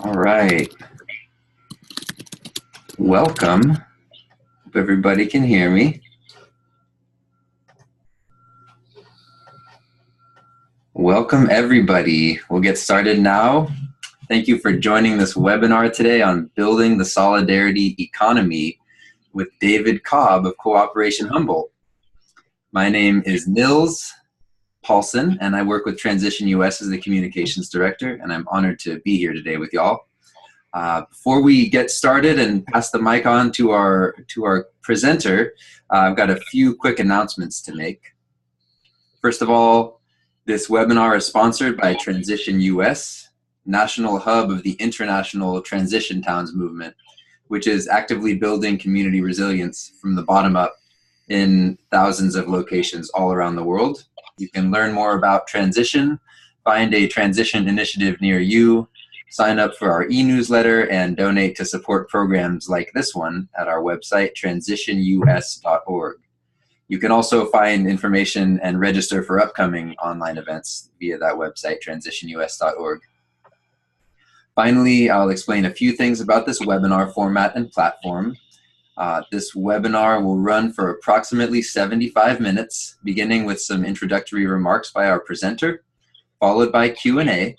All right. Welcome. Hope everybody can hear me. Welcome, everybody. We'll get started now. Thank you for joining this webinar today on building the solidarity economy with David Cobb of Cooperation Humboldt. My name is Nils Paulson, and I work with Transition US as the Communications Director, and I'm honored to be here today with y'all. Before we get started and pass the mic on to our presenter, I've got a few quick announcements to make. First of all, this webinar is sponsored by Transition US, national hub of the international transition towns movement, which is actively building community resilience from the bottom up in thousands of locations all around the world. You can learn more about transition, find a transition initiative near you, sign up for our e-newsletter, and donate to support programs like this one at our website, transitionus.org. You can also find information and register for upcoming online events via that website, transitionus.org. Finally, I'll explain a few things about this webinar format and platform. This webinar will run for approximately 75 minutes, beginning with some introductory remarks by our presenter, followed by Q&A.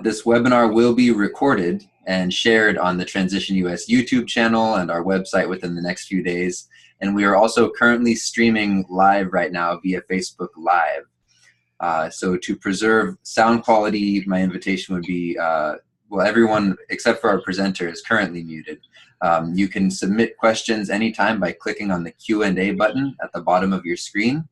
This webinar will be recorded and shared on the Transition US YouTube channel and our website within the next few days. And we are also currently streaming live right now via Facebook Live. So to preserve sound quality, my invitation would be, well, everyone except for our presenter is currently muted. You can submit questions anytime by clicking on the Q&A button at the bottom of your screen.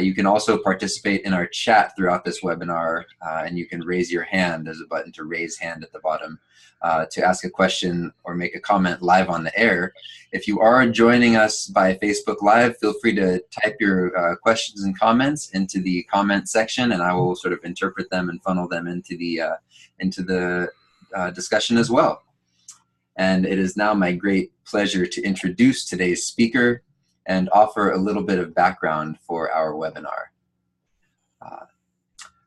You can also participate in our chat throughout this webinar, and you can raise your hand. There's a button to raise hand at the bottom to ask a question or make a comment live on the air. If you are joining us by Facebook Live, feel free to type your questions and comments into the comment section, and I will sort of interpret them and funnel them into the discussion as well. And it is now my great pleasure to introduce today's speaker and offer a little bit of background for our webinar.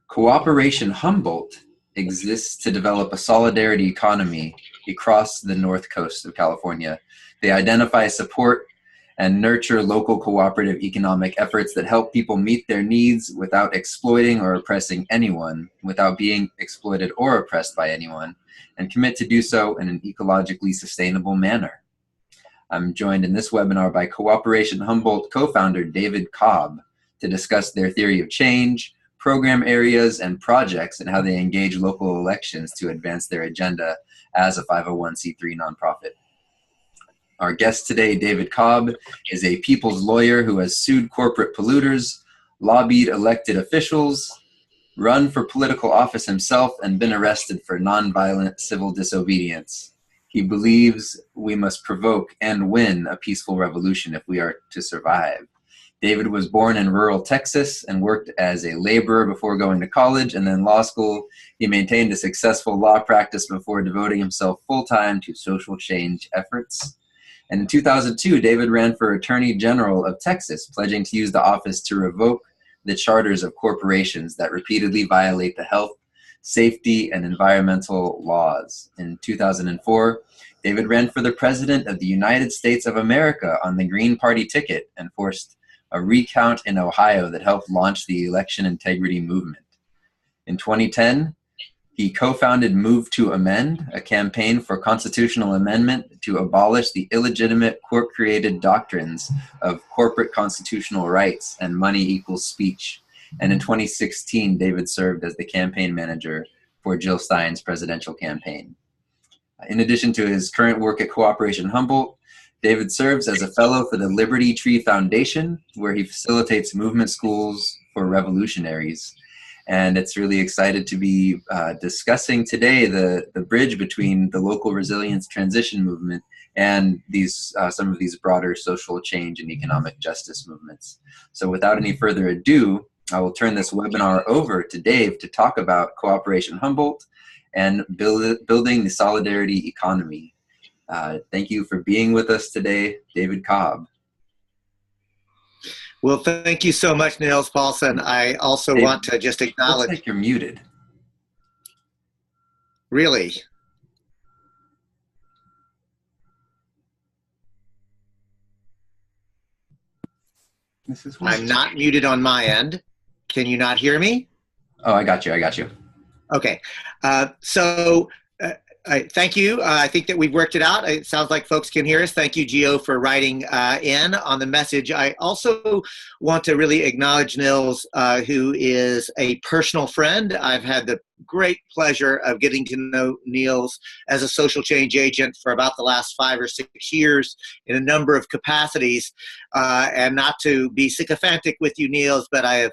Cooperation Humboldt exists to develop a solidarity economy across the north coast of California. They identify, support, and nurture local cooperative economic efforts that help people meet their needs without exploiting or oppressing anyone, without being exploited or oppressed by anyone, and commit to do so in an ecologically sustainable manner. I'm joined in this webinar by Cooperation Humboldt co-founder David Cobb to discuss their theory of change, program areas, and projects, and how they engage local elections to advance their agenda as a 501c3 nonprofit. Our guest today, David Cobb, is a people's lawyer who has sued corporate polluters, lobbied elected officials, run for political office himself, and been arrested for nonviolent civil disobedience. He believes we must provoke and win a peaceful revolution if we are to survive. David was born in rural Texas and worked as a laborer before going to college and then law school. He maintained a successful law practice before devoting himself full-time to social change efforts. And in 2002, David ran for Attorney General of Texas, pledging to use the office to revoke the charters of corporations that repeatedly violate the health, safety, and environmental laws. In 2004, David ran for the President of the United States of America on the Green Party ticket and forced a recount in Ohio that helped launch the election integrity movement. In 2010, he co-founded Move to Amend, a campaign for constitutional amendment to abolish the illegitimate court-created doctrines of corporate constitutional rights and money equals speech. And in 2016, David served as the campaign manager for Jill Stein's presidential campaign. In addition to his current work at Cooperation Humboldt, David serves as a fellow for the Liberty Tree Foundation, where he facilitates movement schools for revolutionaries. And it's really excited to be discussing today the bridge between the local resilience transition movement and these some of these broader social change and economic justice movements. So without any further ado, I will turn this webinar over to Dave to talk about Cooperation Humboldt and building the solidarity economy. Thank you for being with us today, David Cobb. Well, thank you so much, Nils Paulson. I also want to just acknowledge. Looks like you're muted. Really? This is I'm not muted on my end. Can you not hear me? Oh, I got you. I got you. Okay. Thank you. I think that we've worked it out. It sounds like folks can hear us. Thank you, Gio, for writing in on the message. I also want to really acknowledge Nils, who is a personal friend. I've had the great pleasure of getting to know Nils as a social change agent for about the last 5 or 6 years in a number of capacities. And not to be sycophantic with you, Nils, but I have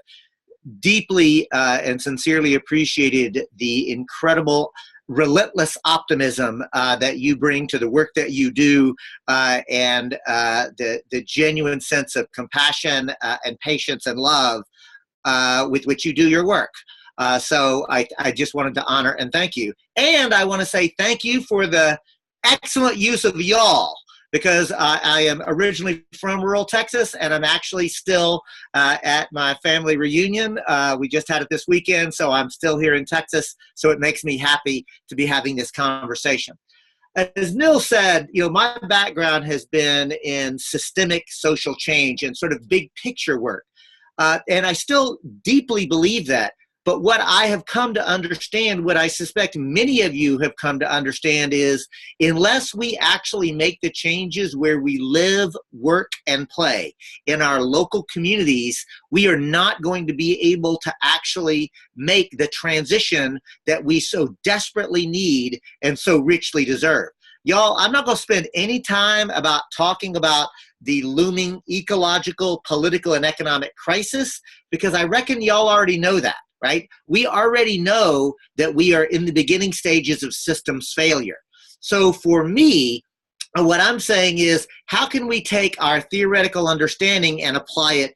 deeply and sincerely appreciated the incredible relentless optimism that you bring to the work that you do, and the genuine sense of compassion and patience and love with which you do your work. So I just wanted to honor and thank you. And I want to say thank you for the excellent use of y'all, because I am originally from rural Texas, and I'm actually still at my family reunion. We just had it this weekend, so I'm still here in Texas, so it makes me happy to be having this conversation. As Nils said, my background has been in systemic social change and sort of big picture work, and I still deeply believe that. But what I have come to understand, what I suspect many of you have come to understand, is unless we actually make the changes where we live, work, and play in our local communities, we are not going to be able to actually make the transition that we so desperately need and so richly deserve. Y'all, I'm not going to spend any time about talking about the looming ecological, political, and economic crisis, because I reckon y'all already know that. Right? We already know that we are in the beginning stages of systems failure. So for me, what I'm saying is, how can we take our theoretical understanding and apply it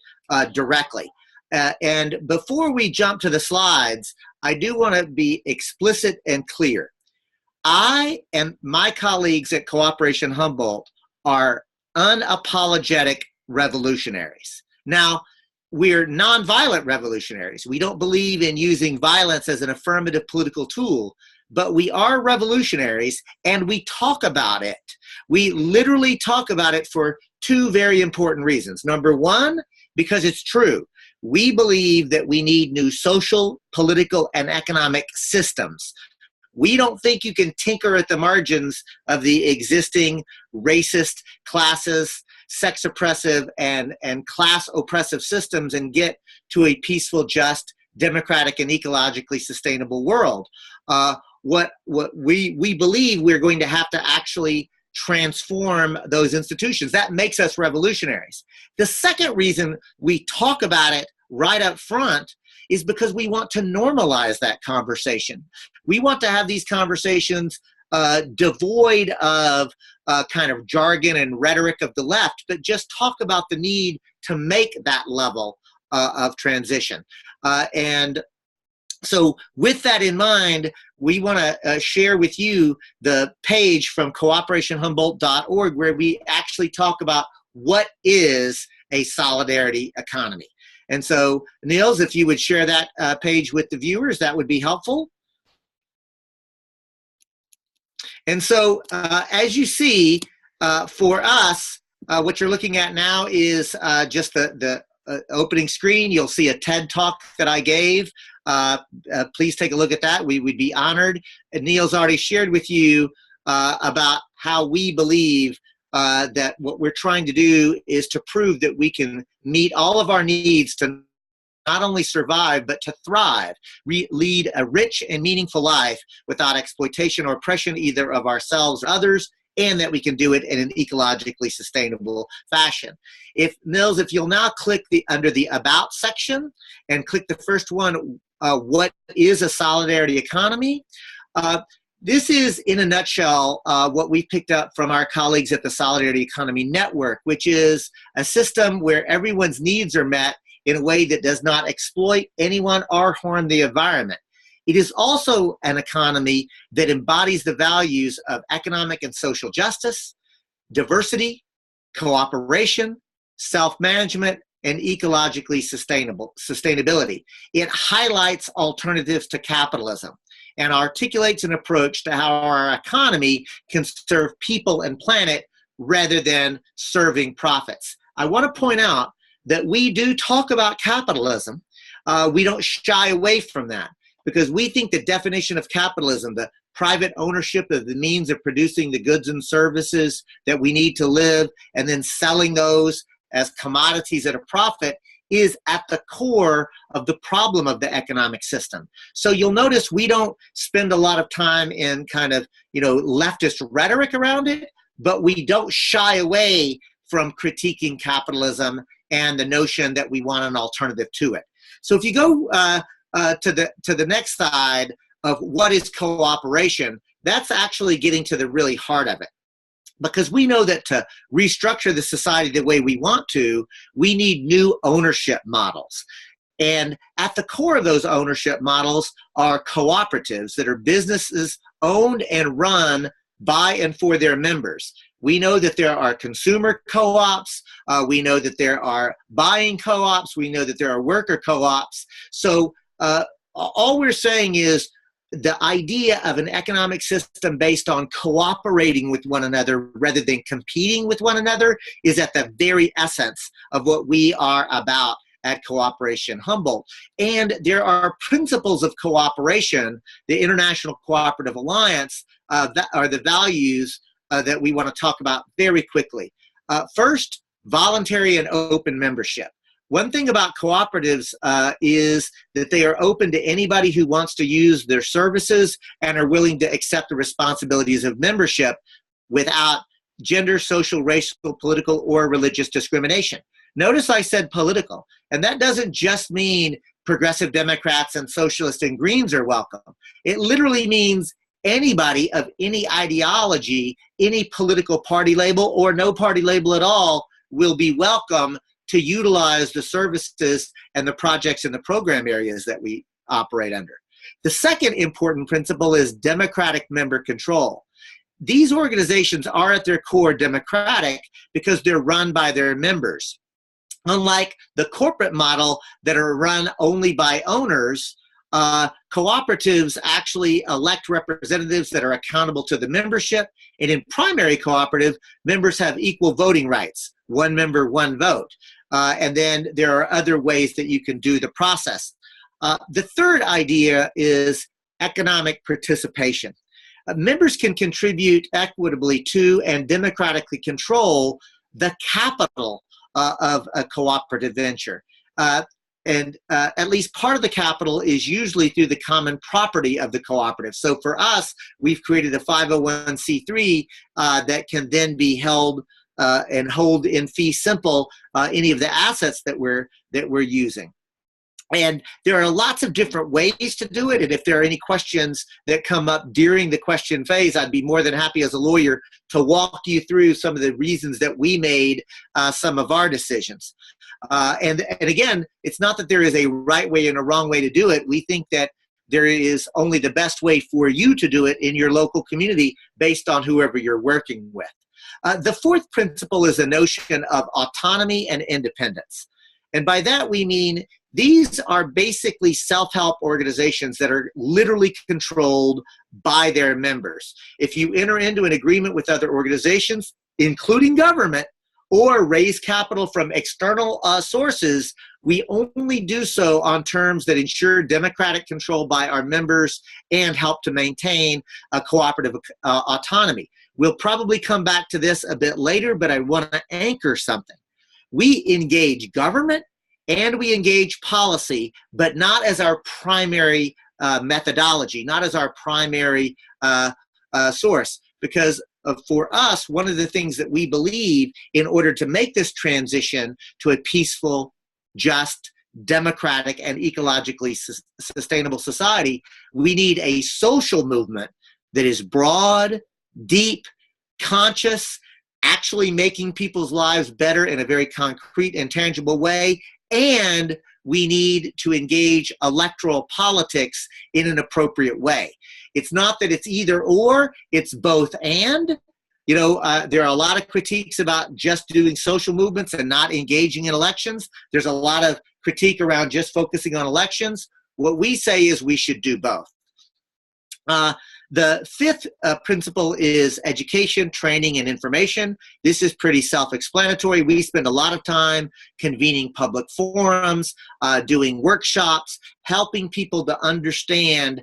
directly? And before we jump to the slides, I do want to be explicit and clear. I and my colleagues at Cooperation Humboldt are unapologetic revolutionaries. Now, we're nonviolent revolutionaries. We don't believe in using violence as an affirmative political tool, but we are revolutionaries, and we talk about it. We literally talk about it for 2 very important reasons. Number one, because it's true. We believe that we need new social, political, and economic systems. We don't think you can tinker at the margins of the existing racist, classist, sex oppressive, and class oppressive systems and get to a peaceful, just, democratic, and ecologically sustainable world. What we believe we're going to have to actually transform those institutions. That makes us revolutionaries. The second reason we talk about it right up front is because we want to normalize that conversation. We want to have these conversations devoid of kind of jargon and rhetoric of the left, but just talk about the need to make that level of transition. And so with that in mind, we want to share with you the page from cooperationhumboldt.org where we actually talk about what is a solidarity economy. And so, Nils, if you would share that page with the viewers, that would be helpful. And so, as you see, for us, what you're looking at now is just the opening screen. You'll see a TED Talk that I gave. Please take a look at that. We would be honored. And Neil's already shared with you about how we believe that what we're trying to do is to prove that we can meet all of our needs to not only survive, but to thrive, lead a rich and meaningful life without exploitation or oppression either of ourselves or others, and that we can do it in an ecologically sustainable fashion. Nils, if you'll now click under the About section and click the first one, what is a solidarity economy? This is, in a nutshell, what we picked up from our colleagues at the Solidarity Economy Network, which is a system where everyone's needs are met in a way that does not exploit anyone or harm the environment. It is also an economy that embodies the values of economic and social justice, diversity, cooperation, self-management, and ecologically sustainability. It highlights alternatives to capitalism and articulates an approach to how our economy can serve people and planet rather than serving profits. I want to point out that we do talk about capitalism. We don't shy away from that because we think the definition of capitalism, the private ownership of the means of producing the goods and services that we need to live and then selling those as commodities at a profit, is at the core of the problem of the economic system. So you'll notice we don't spend a lot of time in kind of, leftist rhetoric around it, but we don't shy away from critiquing capitalism and the notion that we want an alternative to it. So if you go to the next side of what is cooperation, that's actually getting to the really heart of it. Because we know that to restructure the society the way we want to, we need new ownership models. And at the core of those ownership models are cooperatives that are businesses owned and run by and for their members. We know that there are consumer co-ops. We know that there are buying co-ops. We know that there are worker co-ops. So all we're saying is the idea of an economic system based on cooperating with one another rather than competing with one another is at the very essence of what we are about at Cooperation Humboldt. And there are principles of cooperation, the International Cooperative Alliance, that are the values that we want to talk about very quickly. First, voluntary and open membership. One thing about cooperatives is that they are open to anybody who wants to use their services and are willing to accept the responsibilities of membership without gender, social, racial, political, or religious discrimination. Notice I said political, and that doesn't just mean progressive Democrats and socialists and Greens are welcome. It literally means anybody of any ideology, any political party label, or no party label at all will be welcome to utilize the services and the projects and the program areas that we operate under. The second important principle is democratic member control. These organizations are at their core democratic because they're run by their members. Unlike the corporate model that are run only by owners, cooperatives actually elect representatives that are accountable to the membership. And in primary cooperative, members have equal voting rights, one member, one vote. And then there are other ways that you can do the process. The third idea is economic participation. Members can contribute equitably to and democratically control the capital of a cooperative venture. And at least part of the capital is usually through the common property of the cooperative. So for us, we've created a 501c3 that can then be held and hold in fee simple any of the assets that we're using. And there are lots of different ways to do it. And if there are any questions that come up during the question phase, I'd be more than happy as a lawyer to walk you through some of the reasons that we made some of our decisions. And again, it's not that there is a right way and a wrong way to do it. We think that there is only the best way for you to do it in your local community based on whoever you're working with. The fourth principle is the notion of autonomy and independence. And by that we mean these are basically self-help organizations that are literally controlled by their members. If you enter into an agreement with other organizations, including government, or raise capital from external sources, we only do so on terms that ensure democratic control by our members and help to maintain a cooperative autonomy. We'll probably come back to this a bit later, but I want to anchor something. We engage government and we engage policy, but not as our primary methodology, not as our primary source, because for us, one of the things that we believe in order to make this transition to a peaceful, just, democratic, and ecologically sustainable society, we need a social movement that is broad, deep, conscious, actually making people's lives better in a very concrete and tangible way, and we need to engage electoral politics in an appropriate way. It's not that it's either or, it's both and. There are a lot of critiques about just doing social movements and not engaging in elections. There's a lot of critique around just focusing on elections. What we say is we should do both. The fifth principle is education, training, and information. This is pretty self-explanatory. We spend a lot of time convening public forums, doing workshops, helping people to understand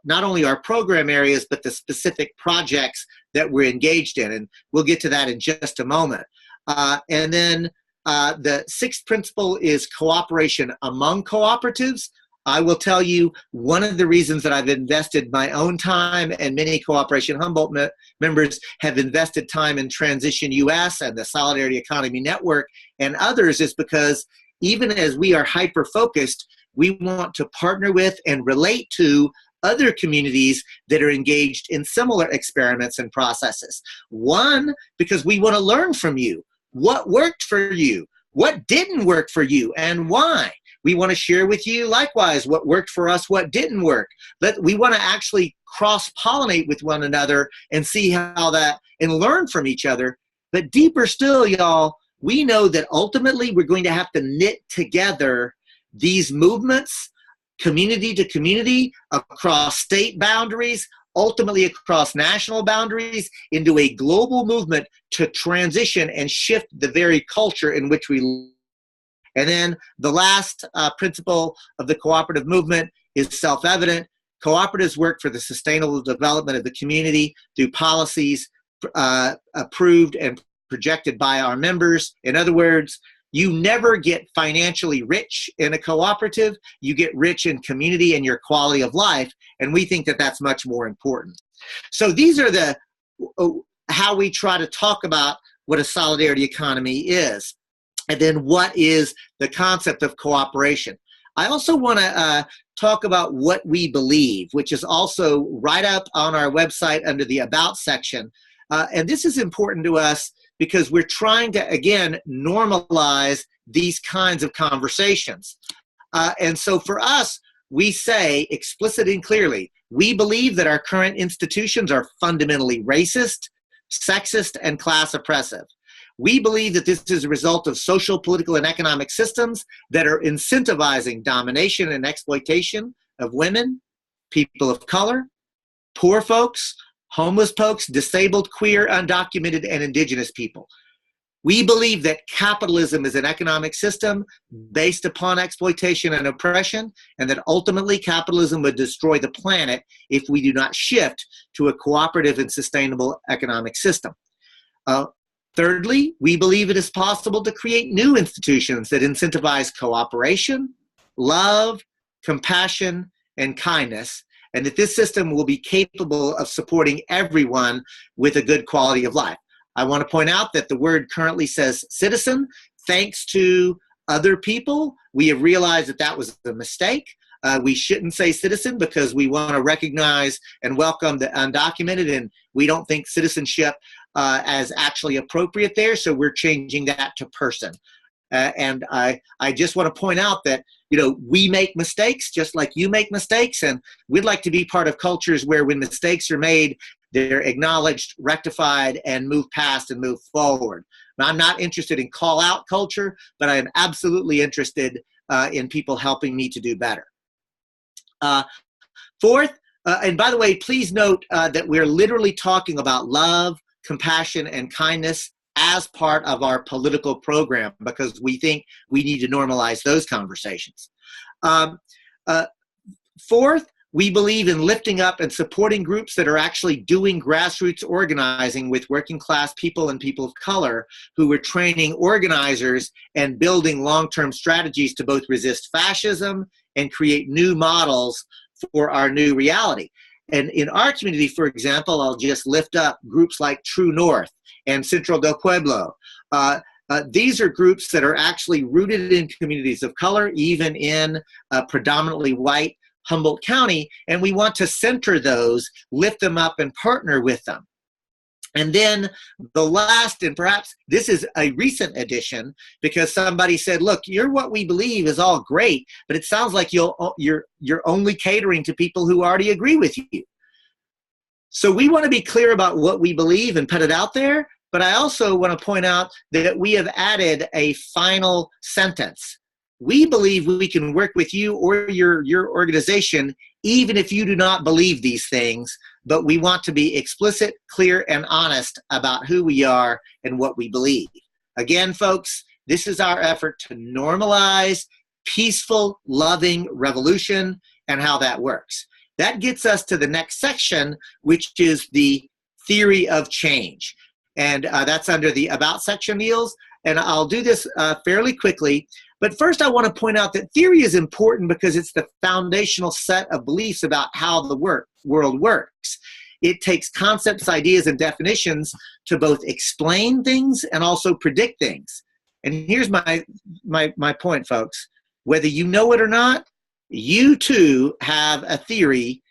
not only our program areas, but the specific projects that we're engaged in. And we'll get to that in just a moment. And then the sixth principle is cooperation among cooperatives. I will tell you, one of the reasons that I've invested my own time, and many Cooperation Humboldt members have invested time in Transition US and the Solidarity Economy Network and others, is because even as we are hyper-focused, we want to partner with and relate to other communities that are engaged in similar experiments and processes. One, because we want to learn from you. What worked for you? What didn't work for you, and why? We want to share with you, likewise, what worked for us, what didn't work. We want to actually cross-pollinate with one another and see how that, and learn from each other. But deeper still, y'all, we know that ultimately we're going to have to knit together these movements, community to community, across state boundaries, ultimately across national boundaries, into a global movement to transition and shift the very culture in which we live. And then the last principle of the cooperative movement is self-evident. Cooperatives work for the sustainable development of the community through policies approved and projected by our members. In other words, you never get financially rich in a cooperative. You get rich in community and your quality of life, and we think that that's much more important. So these are the how we try to talk about what a solidarity economy is. And then what is the concept of cooperation? I also want to talk about what we believe, which is also right up on our website under the About section. And this is important to us because we're trying to, again, normalize these kinds of conversations. And so for us, we say explicitly and clearly, we believe that our current institutions are fundamentally racist, sexist, and class oppressive. We believe that this is a result of social, political, and economic systems that are incentivizing domination and exploitation of women, people of color, poor folks, homeless folks, disabled, queer, undocumented, and indigenous people. We believe that capitalism is an economic system based upon exploitation and oppression, and that ultimately capitalism would destroy the planet if we do not shift to a cooperative and sustainable economic system. Thirdly, we believe it is possible to create new institutions that incentivize cooperation, love, compassion, and kindness, and that this system will be capable of supporting everyone with a good quality of life. I want to point out that the word currently says citizen. Thanks to other people, we have realized that that was a mistake. We shouldn't say citizen because we want to recognize and welcome the undocumented, and we don't think citizenship as actually appropriate there, so we're changing that to person. And I just want to point out that, you know, we make mistakes just like you make mistakes, and we'd like to be part of cultures where when mistakes are made, they're acknowledged, rectified, and moved past and moved forward. Now, I'm not interested in call-out culture, but I am absolutely interested in people helping me to do better. Fourth, and by the way, please note that we're literally talking about love, compassion, and kindness as part of our political program because we think we need to normalize those conversations. Fourth, we believe in lifting up and supporting groups that are actually doing grassroots organizing with working class people and people of color who are training organizers and building long-term strategies to both resist fascism and create new models for our new reality. And in our community, for example, I'll just lift up groups like True North and Central del Pueblo. These are groups that are actually rooted in communities of color, even in predominantly white Humboldt County, and we want to center those, lift them up, and partner with them. And then the last, and perhaps this is a recent addition, because somebody said, look, what we believe is all great, but it sounds like you're only catering to people who already agree with you. So we want to be clear about what we believe and put it out there, but I also want to point out that we have added a final sentence. We believe we can work with you or your organization even if you do not believe these things, but we want to be explicit, clear, and honest about who we are and what we believe. Again, folks, this is our effort to normalize peaceful, loving revolution and how that works. That gets us to the next section, which is the theory of change. And that's under the About section, Niels. And I'll do this fairly quickly. But first, I want to point out that theory is important because it's the foundational set of beliefs about how the world works. It takes concepts, ideas, and definitions to both explain things and also predict things. And here's my point, folks. Whether you know it or not, you too have a theory.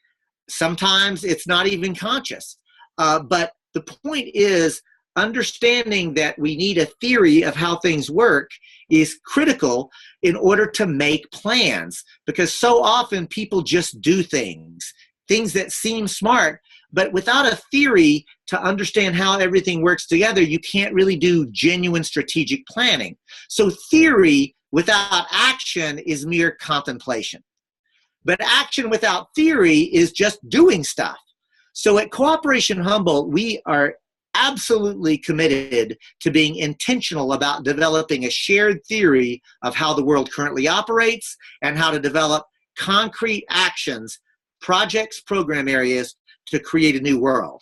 Sometimes it's not even conscious. But the point is, understanding that we need a theory of how things work is critical in order to make plans, because so often people just do things that seem smart, but without a theory to understand how everything works together, you can't really do genuine strategic planning. So theory without action is mere contemplation. But action without theory is just doing stuff. So at Cooperation Humboldt, we are absolutely committed to being intentional about developing a shared theory of how the world currently operates and how to develop concrete actions, projects, program areas to create a new world.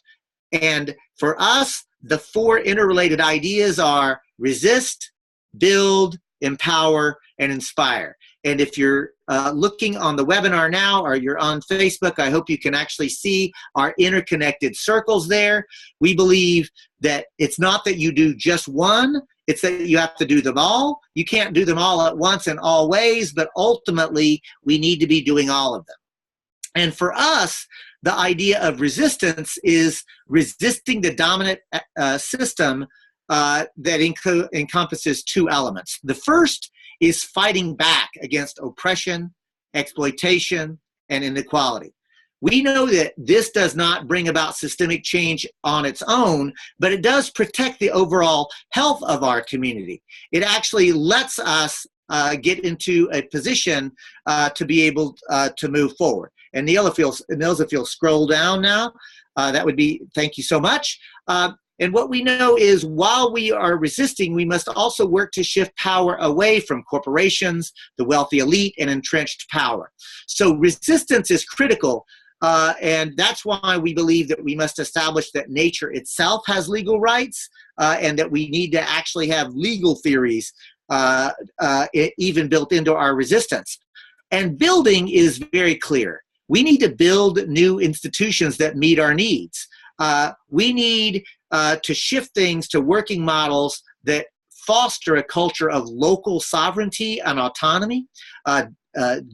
And for us, the four interrelated ideas are resist, build, empower, and inspire. And if you're looking on the webinar now or you're on Facebook, I hope you can actually see our interconnected circles there. We believe that it's not that you do just one, it's that you have to do them all. You can't do them all at once in all ways, but ultimately we need to be doing all of them. And for us, the idea of resistance is resisting the dominant system that encompasses two elements. The first is fighting back against oppression, exploitation, and inequality. We know that this does not bring about systemic change on its own, but it does protect the overall health of our community. It actually lets us get into a position to be able to move forward. And Nils, if you'll scroll down now, that would be, thank you so much. And what we know is while we are resisting, we must also work to shift power away from corporations, the wealthy elite, and entrenched power. So resistance is critical, and that's why we believe that we must establish that nature itself has legal rights, and that we need to actually have legal theories even built into our resistance. And building is very clear. We need to build new institutions that meet our needs. We need to shift things to working models that foster a culture of local sovereignty and autonomy,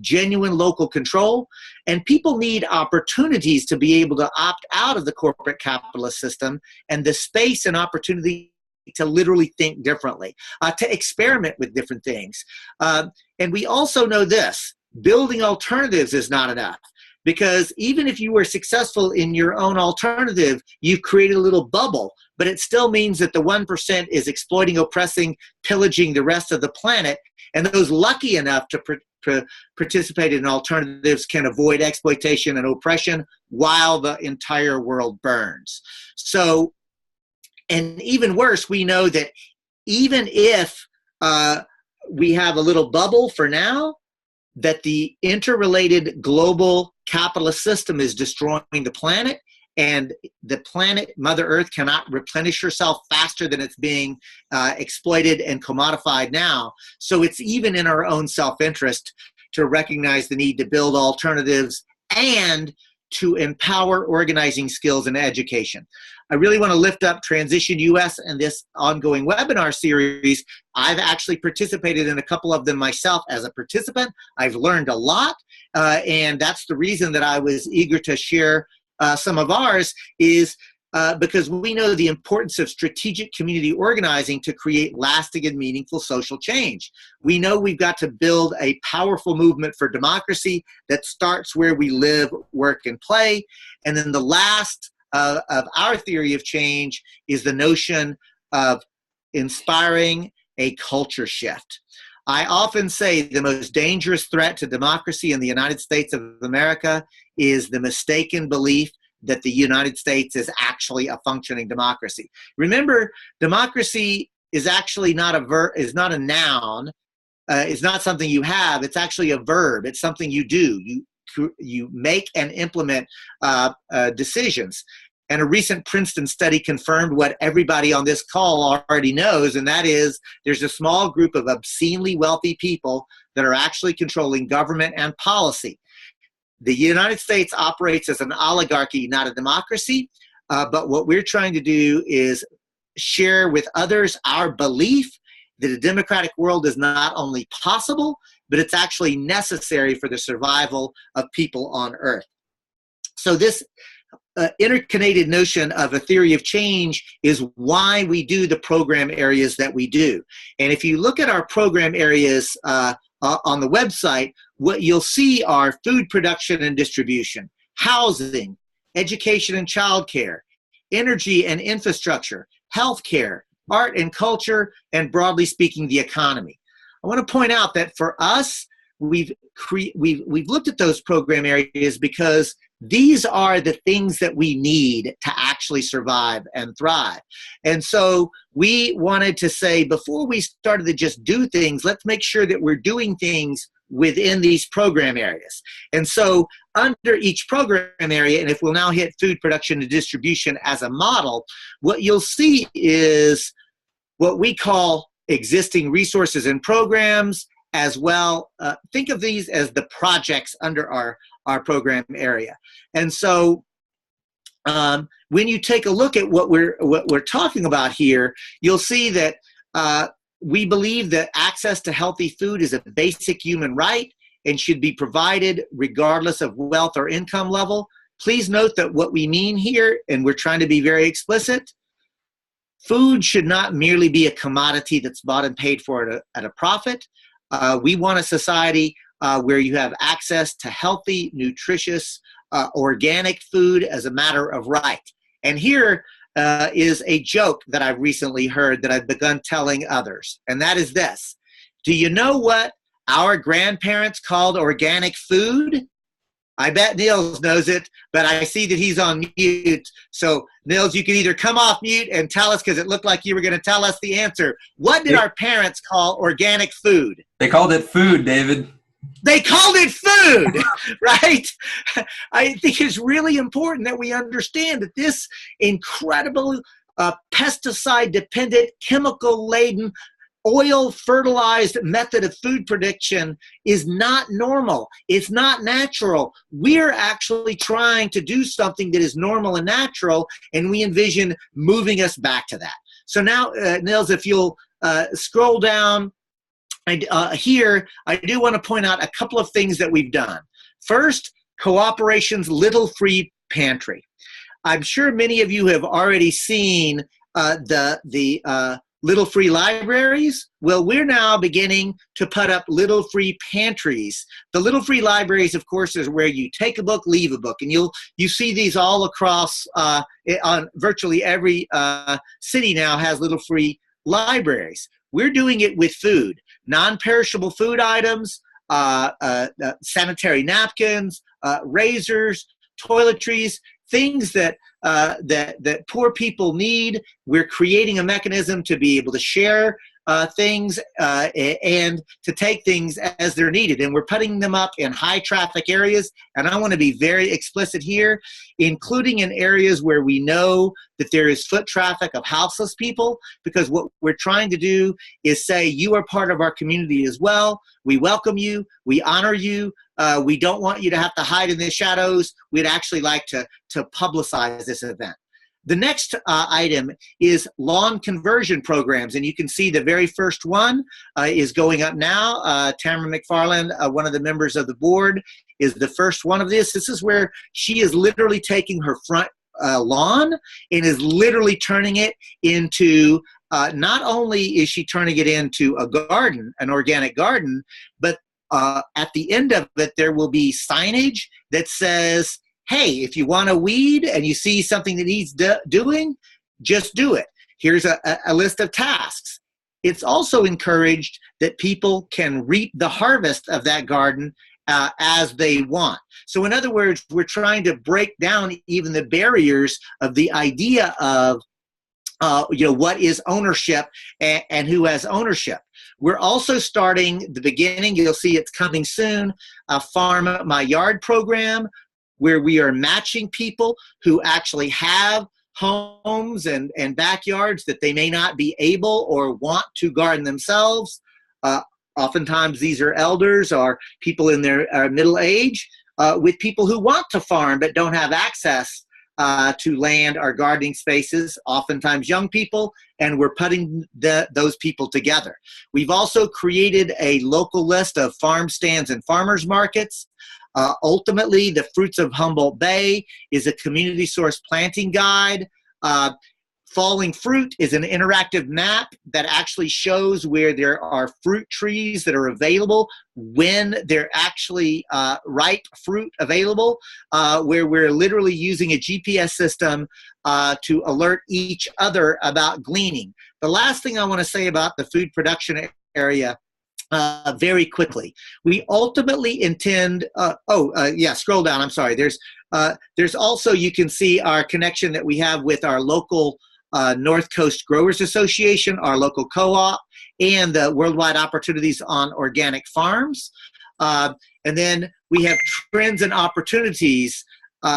genuine local control, and people need opportunities to be able to opt out of the corporate capitalist system and the space and opportunity to literally think differently, to experiment with different things. And we also know this, building alternatives is not enough. Because even if you were successful in your own alternative, you've created a little bubble, but it still means that the 1% is exploiting, oppressing, pillaging the rest of the planet, and those lucky enough to participate in alternatives can avoid exploitation and oppression while the entire world burns. So, and even worse, we know that even if we have a little bubble for now, that the interrelated global capitalist system is destroying the planet, and the planet, Mother Earth, cannot replenish herself faster than it's being exploited and commodified now. So it's even in our own self-interest to recognize the need to build alternatives and to empower organizing skills and education. I really want to lift up Transition US and this ongoing webinar series. I've actually participated in a couple of them myself as a participant. I've learned a lot, and that's the reason that I was eager to share some of ours is because we know the importance of strategic community organizing to create lasting and meaningful social change. We know we've got to build a powerful movement for democracy that starts where we live, work, and play. And then the last of our theory of change is the notion of inspiring a culture shift. I often say the most dangerous threat to democracy in the United States of America is the mistaken belief that the United States is actually a functioning democracy. Remember, democracy is actually not a noun. It's not something you have. It's actually a verb. It's something you do. You make and implement decisions. And a recent Princeton study confirmed what everybody on this call already knows, and that is there's a small group of obscenely wealthy people that are actually controlling government and policy. The United States operates as an oligarchy, not a democracy, but what we're trying to do is share with others our belief that a democratic world is not only possible, but it's actually necessary for the survival of people on Earth. So this interconnected notion of a theory of change is why we do the program areas that we do. And if you look at our program areas on the website, what you'll see are food production and distribution, housing, education and childcare, energy and infrastructure, healthcare, art and culture, and broadly speaking, the economy. I want to point out that for us, we've looked at those program areas because these are the things that we need to actually survive and thrive. And so we wanted to say, before we started to just do things, let's make sure that we're doing things within these program areas. And so under each program area, and if we'll now hit food production and distribution as a model, what you'll see is what we call existing resources and programs as well. Think of these as the projects under our program area. And so when you take a look at what we're talking about here, you'll see that we believe that access to healthy food is a basic human right and should be provided regardless of wealth or income level. Please note that what we mean here, and we're trying to be very explicit, food should not merely be a commodity that's bought and paid for at a profit. We want a society where you have access to healthy, nutritious, organic food as a matter of right. And here is a joke that I've recently heard that I've begun telling others, and that is this. Do you know what our grandparents called organic food? I bet Niels knows it, but I see that he's on mute. So, Niels, you can either come off mute and tell us, because it looked like you were going to tell us the answer. What did our parents call organic food? They called it food, David. They called it food, right? I think it's really important that we understand that this incredible pesticide-dependent, chemical-laden, oil-fertilized method of food production is not normal. It's not natural. We're actually trying to do something that is normal and natural, and we envision moving us back to that. So now, Nils, if you'll scroll down, here, I do want to point out a couple of things that we've done. First, Cooperation's Little Free Pantry. I'm sure many of you have already seen the Little Free Libraries. Well, we're now beginning to put up Little Free Pantries. The Little Free Libraries, of course, is where you take a book, leave a book, and you see these all across on virtually every city now has Little Free Libraries. We're doing it with food, non-perishable food items, sanitary napkins, razors, toiletries, things that poor people need. We're creating a mechanism to be able to share things and to take things as they're needed. And we're putting them up in high traffic areas. And I want to be very explicit here, including in areas where we know that there is foot traffic of houseless people, because what we're trying to do is say, you are part of our community as well. We welcome you. We honor you. We don't want you to have to hide in the shadows. We'd actually like to publicize this event. The next item is lawn conversion programs, and you can see the very first one is going up now. Tamara McFarland, one of the members of the board, is the first one of this. This is where she is literally taking her front lawn and is literally turning it into, not only is she turning it into a garden, an organic garden, but at the end of it, there will be signage that says, hey, if you want a weed and you see something that needs doing, just do it. Here's a list of tasks. It's also encouraged that people can reap the harvest of that garden as they want. So in other words, we're trying to break down even the barriers of the idea of what is ownership and who has ownership. We're also starting the beginning, you'll see it's coming soon, a Farm My Yard program where we are matching people who actually have homes and backyards that they may not be able or want to garden themselves. Oftentimes these are elders or people in their middle age with people who want to farm but don't have access to land or gardening spaces, oftentimes young people, and we're putting those people together. We've also created a local list of farm stands and farmers markets. Ultimately, the Fruits of Humboldt Bay is a community source planting guide. Falling Fruit is an interactive map that actually shows where there are fruit trees that are available, when they're actually ripe fruit available, where we're literally using a GPS system to alert each other about gleaning. The last thing I want to say about the food production area very quickly. We ultimately intend, scroll down, I'm sorry. There's also, you can see our connection that we have with our local North Coast Growers Association, our local co-op, and the Worldwide Opportunities on Organic Farms. And then we have trends and opportunities,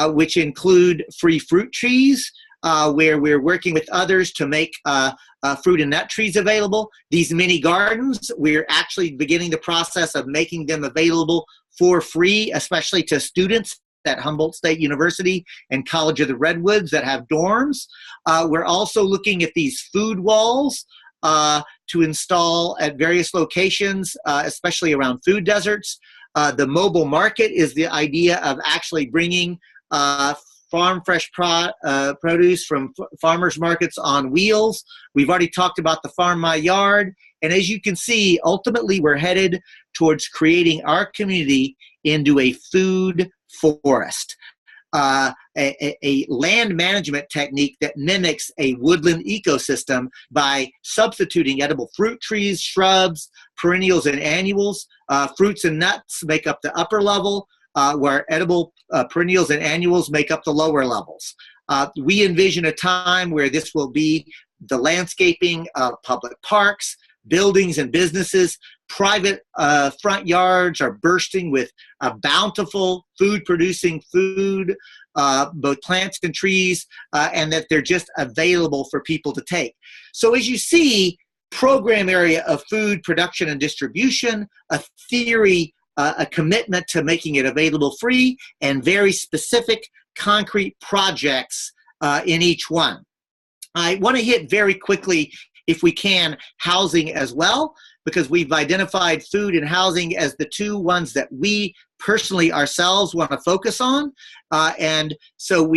which include free fruit trees, where we're working with others to make fruit and nut trees available. These mini gardens, we're actually beginning the process of making them available for free, especially to students at Humboldt State University and College of the Redwoods that have dorms. We're also looking at these food walls to install at various locations, especially around food deserts. The mobile market is the idea of actually bringing farm fresh produce from farmers markets on wheels. We've already talked about the Farm My Yard. And as you can see, ultimately we're headed towards creating our community into a food forest, a land management technique that mimics a woodland ecosystem by substituting edible fruit trees, shrubs, perennials, and annuals. Fruits and nuts make up the upper level, where edible perennials and annuals make up the lower levels. We envision a time where this will be the landscaping of public parks, buildings and businesses. Private front yards are bursting with bountiful food-producing food, both plants and trees, and that they're just available for people to take. So as you see, program area of food production and distribution, a theory, a commitment to making it available free, and very specific concrete projects in each one. I want to hit very quickly, if we can, housing as well, because we've identified food and housing as the two ones that we personally ourselves want to focus on. And so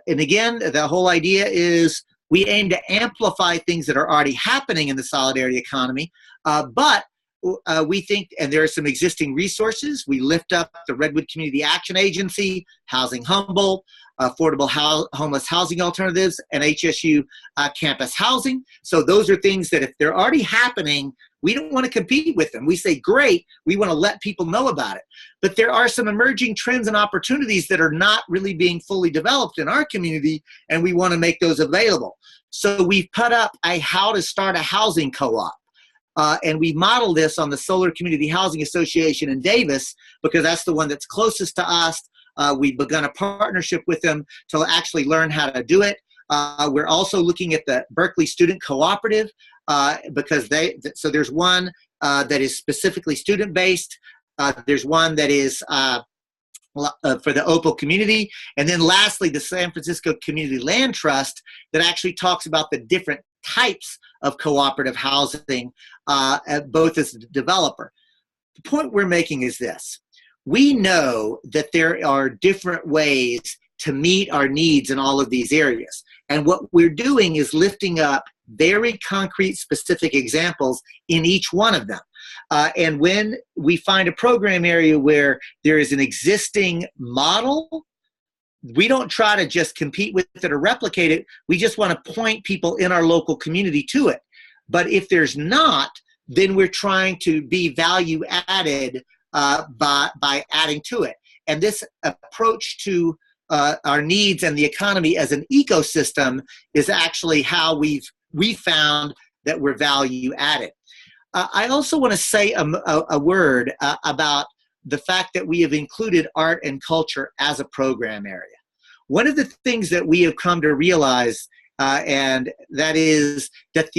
and again, the whole idea is we aim to amplify things that are already happening in the solidarity economy, but we think, and there are some existing resources, we lift up the Redwood Community Action Agency, Housing Humboldt, Affordable Homeless Housing Alternatives, and HSU Campus Housing. So those are things that if they're already happening, we don't want to compete with them. We say, great, we want to let people know about it. But there are some emerging trends and opportunities that are not really being fully developed in our community, and we want to make those available. So we've put up a How to Start a Housing Co-op. And we model this on the Solar Community Housing Association in Davis, because that's the one that's closest to us. We've begun a partnership with them to actually learn how to do it. We're also looking at the Berkeley Student Cooperative, because so there's one that is specifically student-based. There's one that is for the Opal community. And then lastly, the San Francisco Community Land Trust that actually talks about the different types of cooperative housing, both as a developer. The point we're making is this. We know that there are different ways to meet our needs in all of these areas. And what we're doing is lifting up very concrete, specific examples in each one of them. And when we find a program area where there is an existing model, we don't try to just compete with it or replicate it. We just want to point people in our local community to it. But if there's not, then we're trying to be value added by adding to it. And this approach to our needs and the economy as an ecosystem is actually how we found that we're value added. I also want to say a word about the fact that we have included art and culture as a program area. One of the things that we have come to realize, and that is that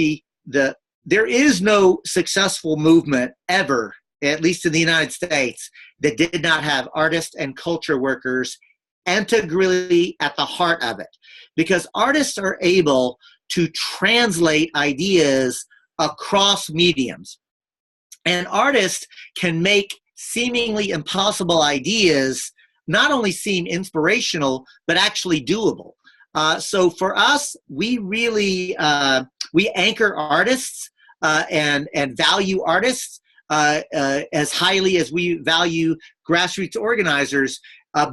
there is no successful movement ever, at least in the United States, that did not have artists and culture workers integrally at the heart of it. Because artists are able to translate ideas across mediums. And artists can make seemingly impossible ideas not only seem inspirational, but actually doable. So for us, we really, we anchor artists and value artists as highly as we value grassroots organizers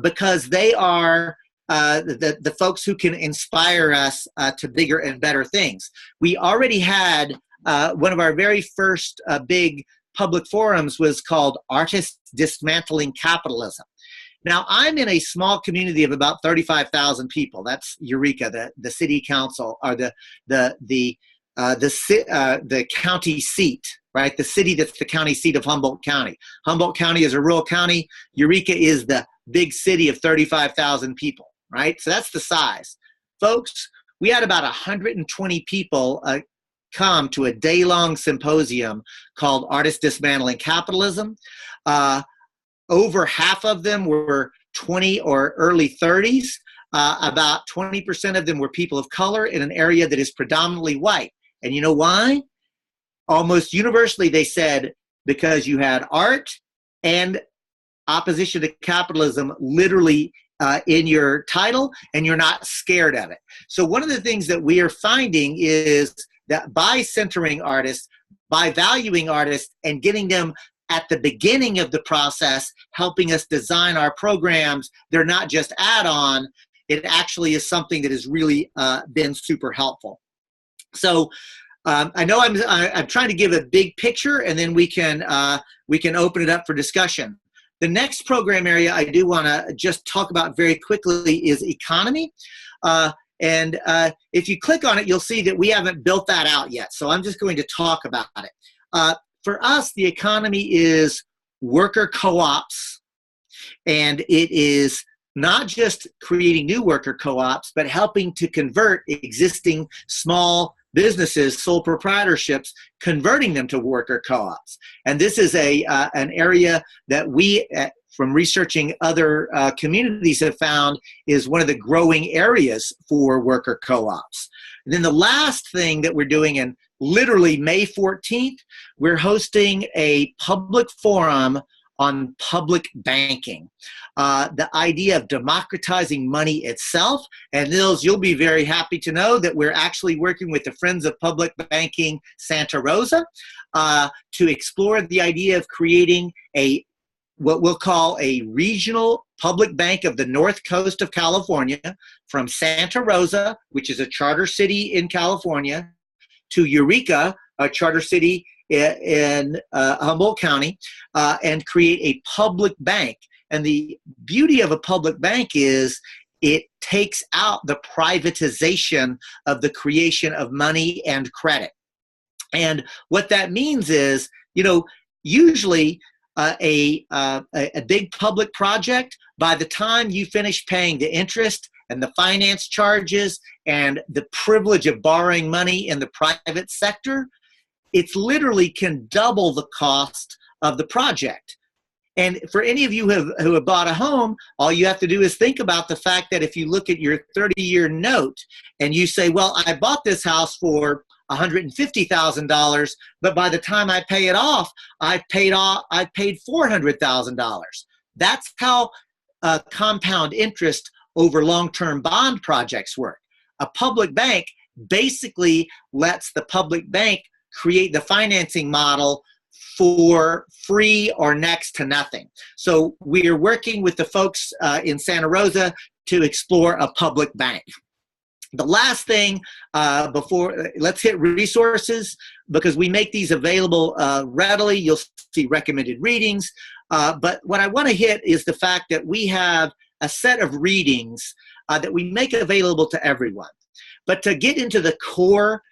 because they are the folks who can inspire us to bigger and better things. We already had one of our very first big public forums was called Artists Dismantling Capitalism. Now, I'm in a small community of about 35,000 people. That's Eureka, the city council, or the county seat, right? The city that's the county seat of Humboldt County. Humboldt County is a rural county. Eureka is the big city of 35,000 people, right? So that's the size. Folks, we had about 120 people come to a day-long symposium called Artists Dismantling Capitalism. Over half of them were 20 or early 30s. About 20% of them were people of color in an area that is predominantly white. And you know why? Almost universally, they said, because you had art and opposition to capitalism literally in your title, and you're not scared of it. So one of the things that we are finding is that by centering artists, by valuing artists and getting them at the beginning of the process, helping us design our programs, they're not just add-on, it actually is something that has really been super helpful. So I know I'm trying to give a big picture, and then we can open it up for discussion. The next program area I do want to just talk about very quickly is economy. And if you click on it, you'll see that we haven't built that out yet. So I'm just going to talk about it. For us, the economy is worker co-ops, and it is not just creating new worker co-ops, but helping to convert existing small businesses, sole proprietorships, converting them to worker co-ops. And this is an area that we, from researching other communities, have found is one of the growing areas for worker co-ops. And then the last thing that we're doing, in literally May 14th, we're hosting a public forum on public banking. The idea of democratizing money itself. And Nils, you'll be very happy to know that we're actually working with the Friends of Public Banking Santa Rosa to explore the idea of creating what we'll call a regional public bank of the North Coast of California, from Santa Rosa, which is a charter city in California, to Eureka, a charter city in Humboldt County, and create a public bank. And the beauty of a public bank is it takes out the privatization of the creation of money and credit. And what that means is, usually a big public project, by the time you finish paying the interest and the finance charges and the privilege of borrowing money in the private sector, it's literally can double the cost of the project. And for any of you who have bought a home, all you have to do is think about the fact that if you look at your 30-year note and you say, well, I bought this house for $150,000, but by the time I pay it off, I paid $400,000. That's how compound interest over long-term bond projects work. A public bank basically lets the public bank create the financing model for free or next to nothing. So we are working with the folks in Santa Rosa to explore a public bank. The last thing let's hit resources, because we make these available readily. You'll see recommended readings. But what I want to hit is the fact that we have a set of readings that we make available to everyone. But to get into the core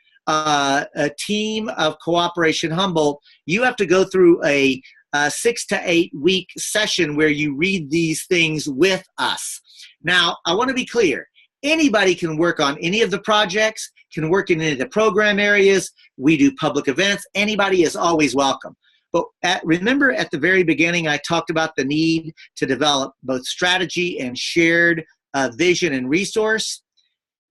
team of Cooperation Humboldt, you have to go through a 6 to 8 week session where you read these things with us. Now, I want to be clear. Anybody can work on any of the projects, can work in any of the program areas. We do public events. Anybody is always welcome. But remember at the very beginning, I talked about the need to develop both strategy and shared vision and resource.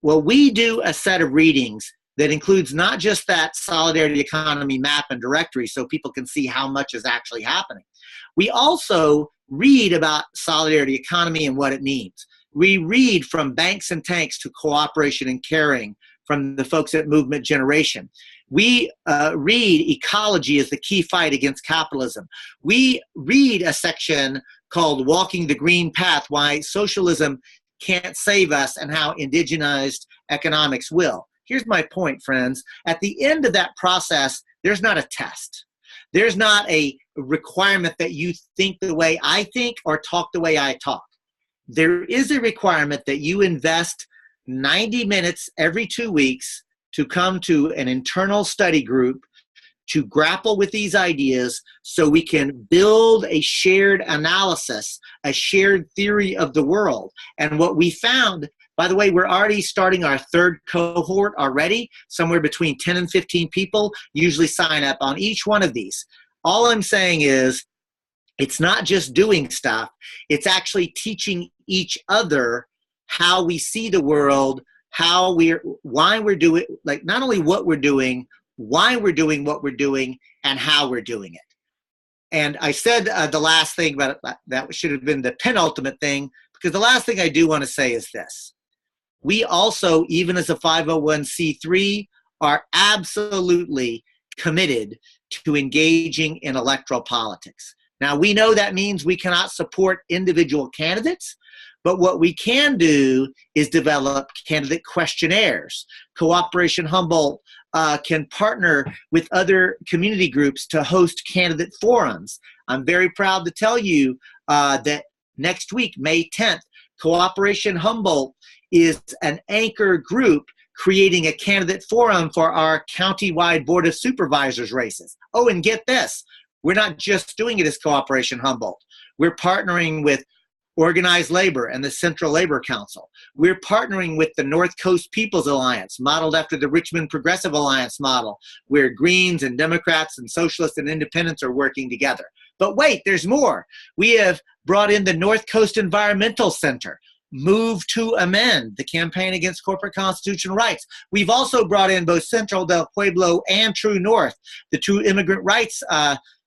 Well, we do a set of readings that includes not just that solidarity economy map and directory so people can see how much is actually happening. We also read about solidarity economy and what it means. We read from banks and tanks to cooperation and caring from the folks at Movement Generation. We read ecology as the key fight against capitalism. We read a section called Walking the Green Path, Why Socialism Can't Save Us and How Indigenized Economics Will. Here's my point, friends. At the end of that process, there's not a test. There's not a requirement that you think the way I think or talk the way I talk. There is a requirement that you invest 90 minutes every 2 weeks to come to an internal study group to grapple with these ideas so we can build a shared analysis, a shared theory of the world. And what we found, by the way, we're already starting our third cohort already. Somewhere between 10 and 15 people usually sign up on each one of these. All I'm saying is it's not just doing stuff. It's actually teaching each other how we see the world, why we're doing, like not only what we're doing, why we're doing what we're doing, and how we're doing it. And I said the last thing, but that should have been the penultimate thing, because the last thing I do want to say is this. We also, even as a 501c3, are absolutely committed to engaging in electoral politics. Now, we know that means we cannot support individual candidates, but what we can do is develop candidate questionnaires. Cooperation Humboldt can partner with other community groups to host candidate forums. I'm very proud to tell you that next week, May 10th, Cooperation Humboldt is an anchor group creating a candidate forum for our county-wide Board of Supervisors races. Oh, and get this, we're not just doing it as Cooperation Humboldt. We're partnering with Organized Labor and the Central Labor Council. We're partnering with the North Coast People's Alliance, modeled after the Richmond Progressive Alliance model, where Greens and Democrats and Socialists and Independents are working together. But wait, there's more. We have brought in the North Coast Environmental Center, Move to Amend, the campaign against corporate constitutional rights. We've also brought in both Central del Pueblo and True North, the two immigrant rights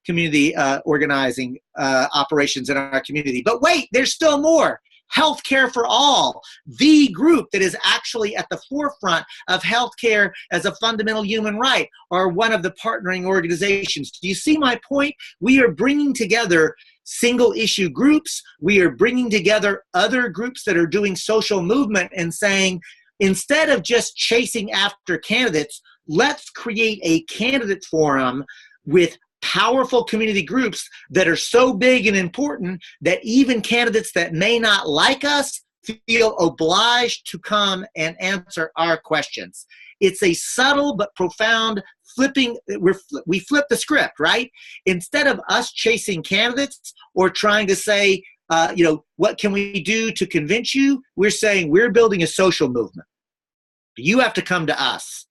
community organizing operations in our community. But wait, there's still more. Healthcare for All, the group that is actually at the forefront of healthcare as a fundamental human right, are one of the partnering organizations. Do you see my point? We are bringing together single issue groups. We are bringing together other groups that are doing social movement and saying, instead of just chasing after candidates, let's create a candidate forum with powerful community groups that are so big and important that even candidates that may not like us feel obliged to come and answer our questions. It's a subtle but profound flipping. We flip the script, right? Instead of us chasing candidates or trying to say, what can we do to convince you? We're saying we're building a social movement. You have to come to us.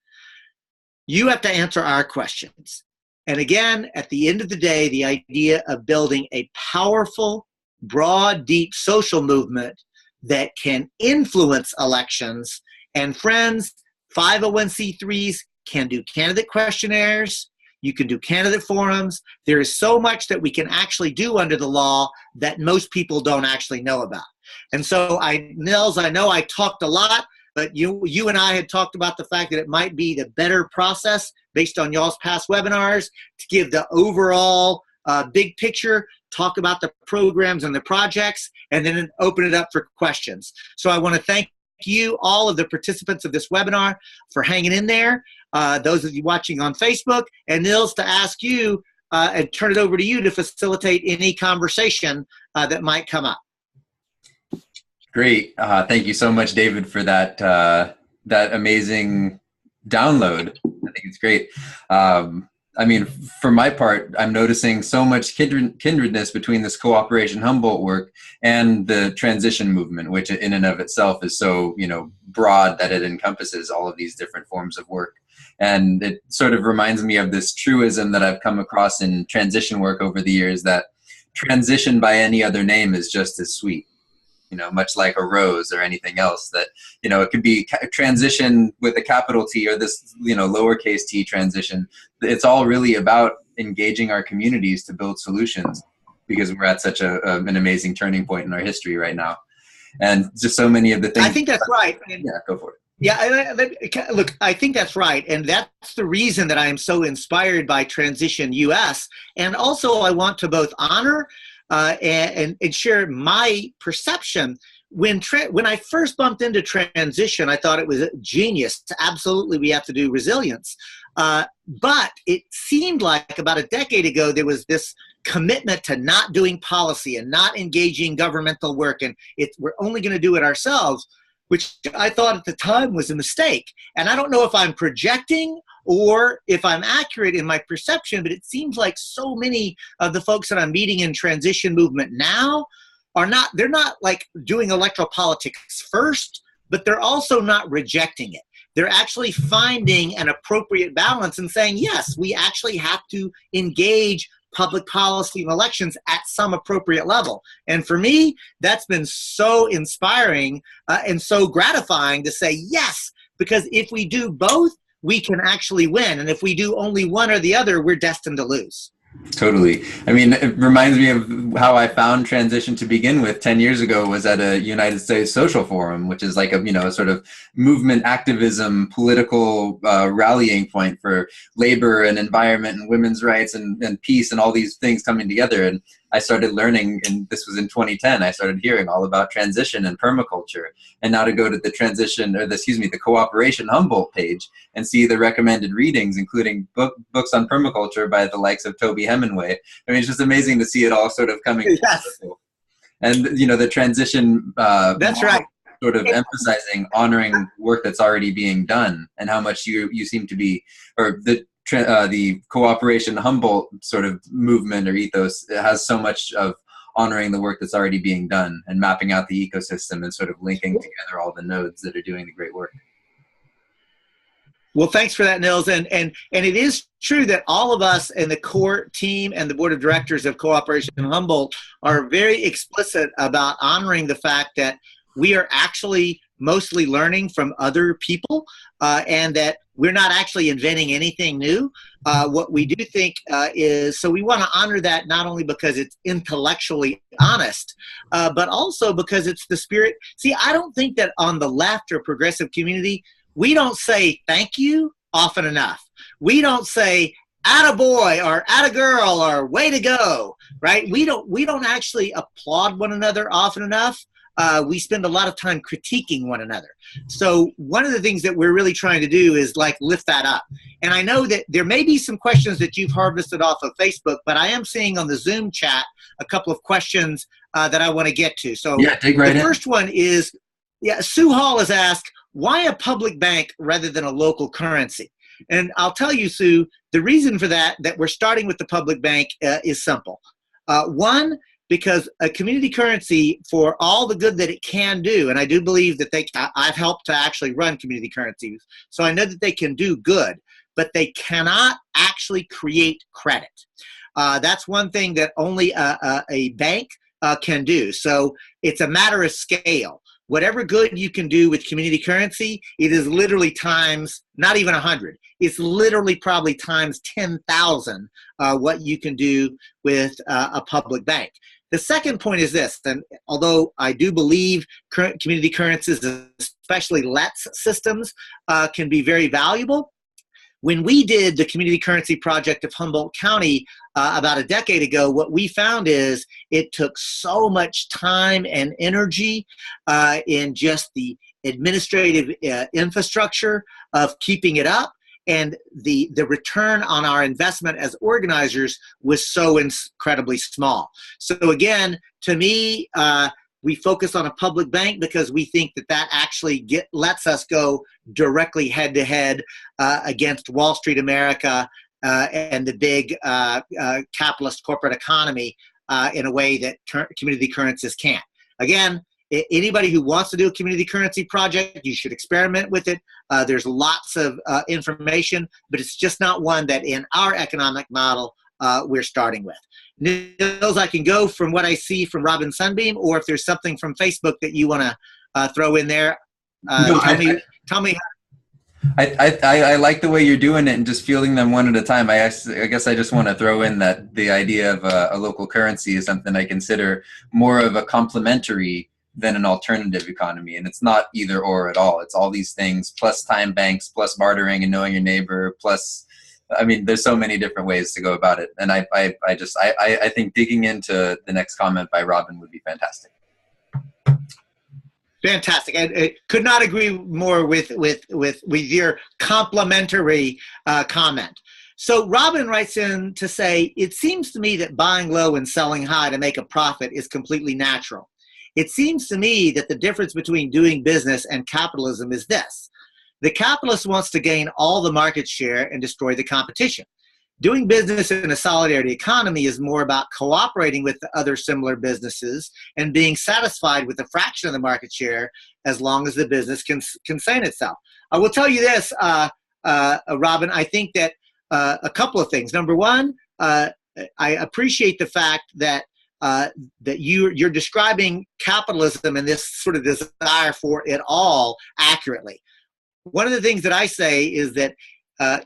You have to answer our questions. And again, at the end of the day, the idea of building a powerful, broad, deep social movement that can influence elections. And friends, 501c3s can do candidate questionnaires. You can do candidate forums. There is so much that we can actually do under the law that most people don't actually know about. And so, Nils, I know I talked a lot, but you and I had talked about the fact that it might be the better process based on y'all's past webinars to give the overall big picture, talk about the programs and the projects, and then open it up for questions. So I want to thank you, all of the participants of this webinar, for hanging in there. Those of you watching on Facebook, and Nils, to ask you, and turn it over to you to facilitate any conversation that might come up. Great. Thank you so much, David, for that that amazing download. I think it's great. I mean, for my part, I'm noticing so much kindredness between this cooperation Humboldt work and the transition movement, which in and of itself is so, broad that it encompasses all of these different forms of work. And it sort of reminds me of this truism that I've come across in transition work over the years, that transition by any other name is just as sweet. Much like a rose or anything else, that, it could be transition with a capital T or this, lowercase t transition. It's all really about engaging our communities to build solutions, because we're at such an amazing turning point in our history right now. And just so many of the things. I think that's right. Yeah, go for it. Yeah, look, I think that's right. And that's the reason that I am so inspired by Transition US. And also I want to both honor and share my perception. When I first bumped into transition, I thought it was genius. Absolutely, we have to do resilience. But it seemed like about a decade ago, there was this commitment to not doing policy and not engaging governmental work, and we're only going to do it ourselves, which I thought at the time was a mistake. And I don't know if I'm projecting or if I'm accurate in my perception, but it seems like so many of the folks that I'm meeting in transition movement now they're not like doing electropolitics first, but they're also not rejecting it. They're actually finding an appropriate balance and saying, yes, we actually have to engage public policy and elections at some appropriate level. And for me, that's been so inspiring and so gratifying to say, yes, because if we do both, we can actually win. And if we do only one or the other, we're destined to lose. Totally. I mean, it reminds me of how I found transition to begin with 10 years ago. Was at a United States Social Forum, which is like a sort of movement activism, political rallying point for labor and environment and women's rights and peace and all these things coming together. And I started learning, and this was in 2010, I started hearing all about transition and permaculture. And now to go to the Cooperation Humboldt page and see the recommended readings, including books on permaculture by the likes of Toby Hemingway. I mean, it's just amazing to see it all sort of coming. Yes. And, the transition. That's right. Sort of emphasizing honoring work that's already being done, and how much you seem to be, or the Cooperation Humboldt sort of movement or ethos has so much of honoring the work that's already being done and mapping out the ecosystem and sort of linking together all the nodes that are doing the great work. Well, thanks for that, Nils. And it is true that all of us in the core team and the board of directors of Cooperation Humboldt are very explicit about honoring the fact that we are actually mostly learning from other people and that we're not actually inventing anything new. What we do think is, so we want to honor that not only because it's intellectually honest, but also because it's the spirit. See, I don't think that on the left or progressive community, we don't say thank you often enough. We don't say attaboy or attagirl or way to go, right? We don't actually applaud one another often enough. We spend a lot of time critiquing one another. So one of the things that we're really trying to do is like lift that up. And I know that there may be some questions that you've harvested off of Facebook, but I am seeing on the Zoom chat a couple of questions that I want to get to. So yeah, dig right in. The first one is, Sue Hall has asked, why a public bank rather than a local currency? And I'll tell you, Sue, the reason for that we're starting with the public bank is simple. One, because a community currency, for all the good that it can do, and I do believe that I've helped to actually run community currencies, so I know that they can do good, but they cannot actually create credit. That's one thing that only a bank can do. So it's a matter of scale. Whatever good you can do with community currency, it is literally times, not even 100. It's literally probably times 10,000 what you can do with a public bank. The second point is this, and although I do believe community currencies, especially LETS systems, can be very valuable, when we did the community currency project of Humboldt County about a decade ago, what we found is it took so much time and energy in just the administrative infrastructure of keeping it up. and the return on our investment as organizers was so incredibly small. So again, to me, we focus on a public bank because we think that actually lets us go directly head-to-head against Wall Street America and the big capitalist corporate economy in a way that community currencies can't. Again, anybody who wants to do a community currency project, you should experiment with it. There's lots of information, but it's just not one that in our economic model we're starting with. Nils, I can go from what I see from Robin Sunbeam, or if there's something from Facebook that you want to throw in there, tell me. I like the way you're doing it and just fielding them one at a time. I guess I just want to throw in that the idea of a local currency is something I consider more of a complementary than an alternative economy. And it's not either or at all. It's all these things, plus time banks, plus bartering and knowing your neighbor, plus, I mean, there's so many different ways to go about it. And I think digging into the next comment by Robin would be fantastic. Fantastic. I could not agree more with your complimentary comment. So Robin writes in to say, it seems to me that buying low and selling high to make a profit is completely natural. It seems to me that the difference between doing business and capitalism is this. The capitalist wants to gain all the market share and destroy the competition. Doing business in a solidarity economy is more about cooperating with the other similar businesses and being satisfied with a fraction of the market share as long as the business can sustain itself. I will tell you this, Robin, I think that a couple of things. Number one, I appreciate the fact that you're describing capitalism and this sort of desire for it all accurately. One of the things that I say is that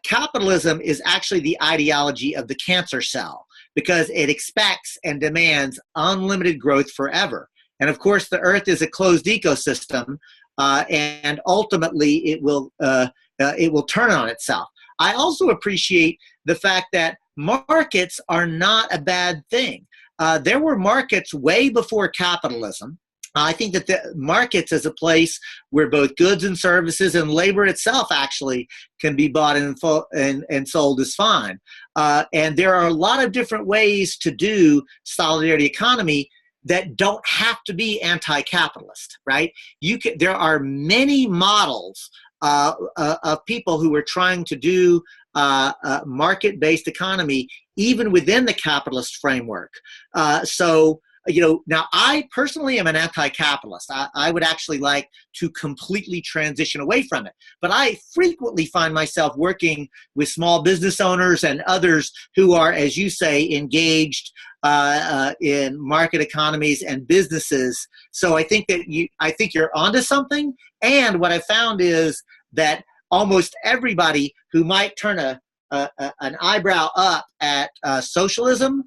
capitalism is actually the ideology of the cancer cell because it expects and demands unlimited growth forever. And of course, the Earth is a closed ecosystem, and ultimately it will turn on itself. I also appreciate the fact that markets are not a bad thing. There were markets way before capitalism. I think that the markets is a place where both goods and services and labor itself actually can be bought and sold is fine. And there are a lot of different ways to do solidarity economy that don't have to be anti-capitalist, right? There are many models of people who are trying to do a market-based economy even within the capitalist framework. Now I personally am an anti-capitalist. I would actually like to completely transition away from it. But I frequently find myself working with small business owners and others who are, as you say, engaged in market economies and businesses. So I think that you're onto something. And what I found is that almost everybody who might turn an eyebrow up at socialism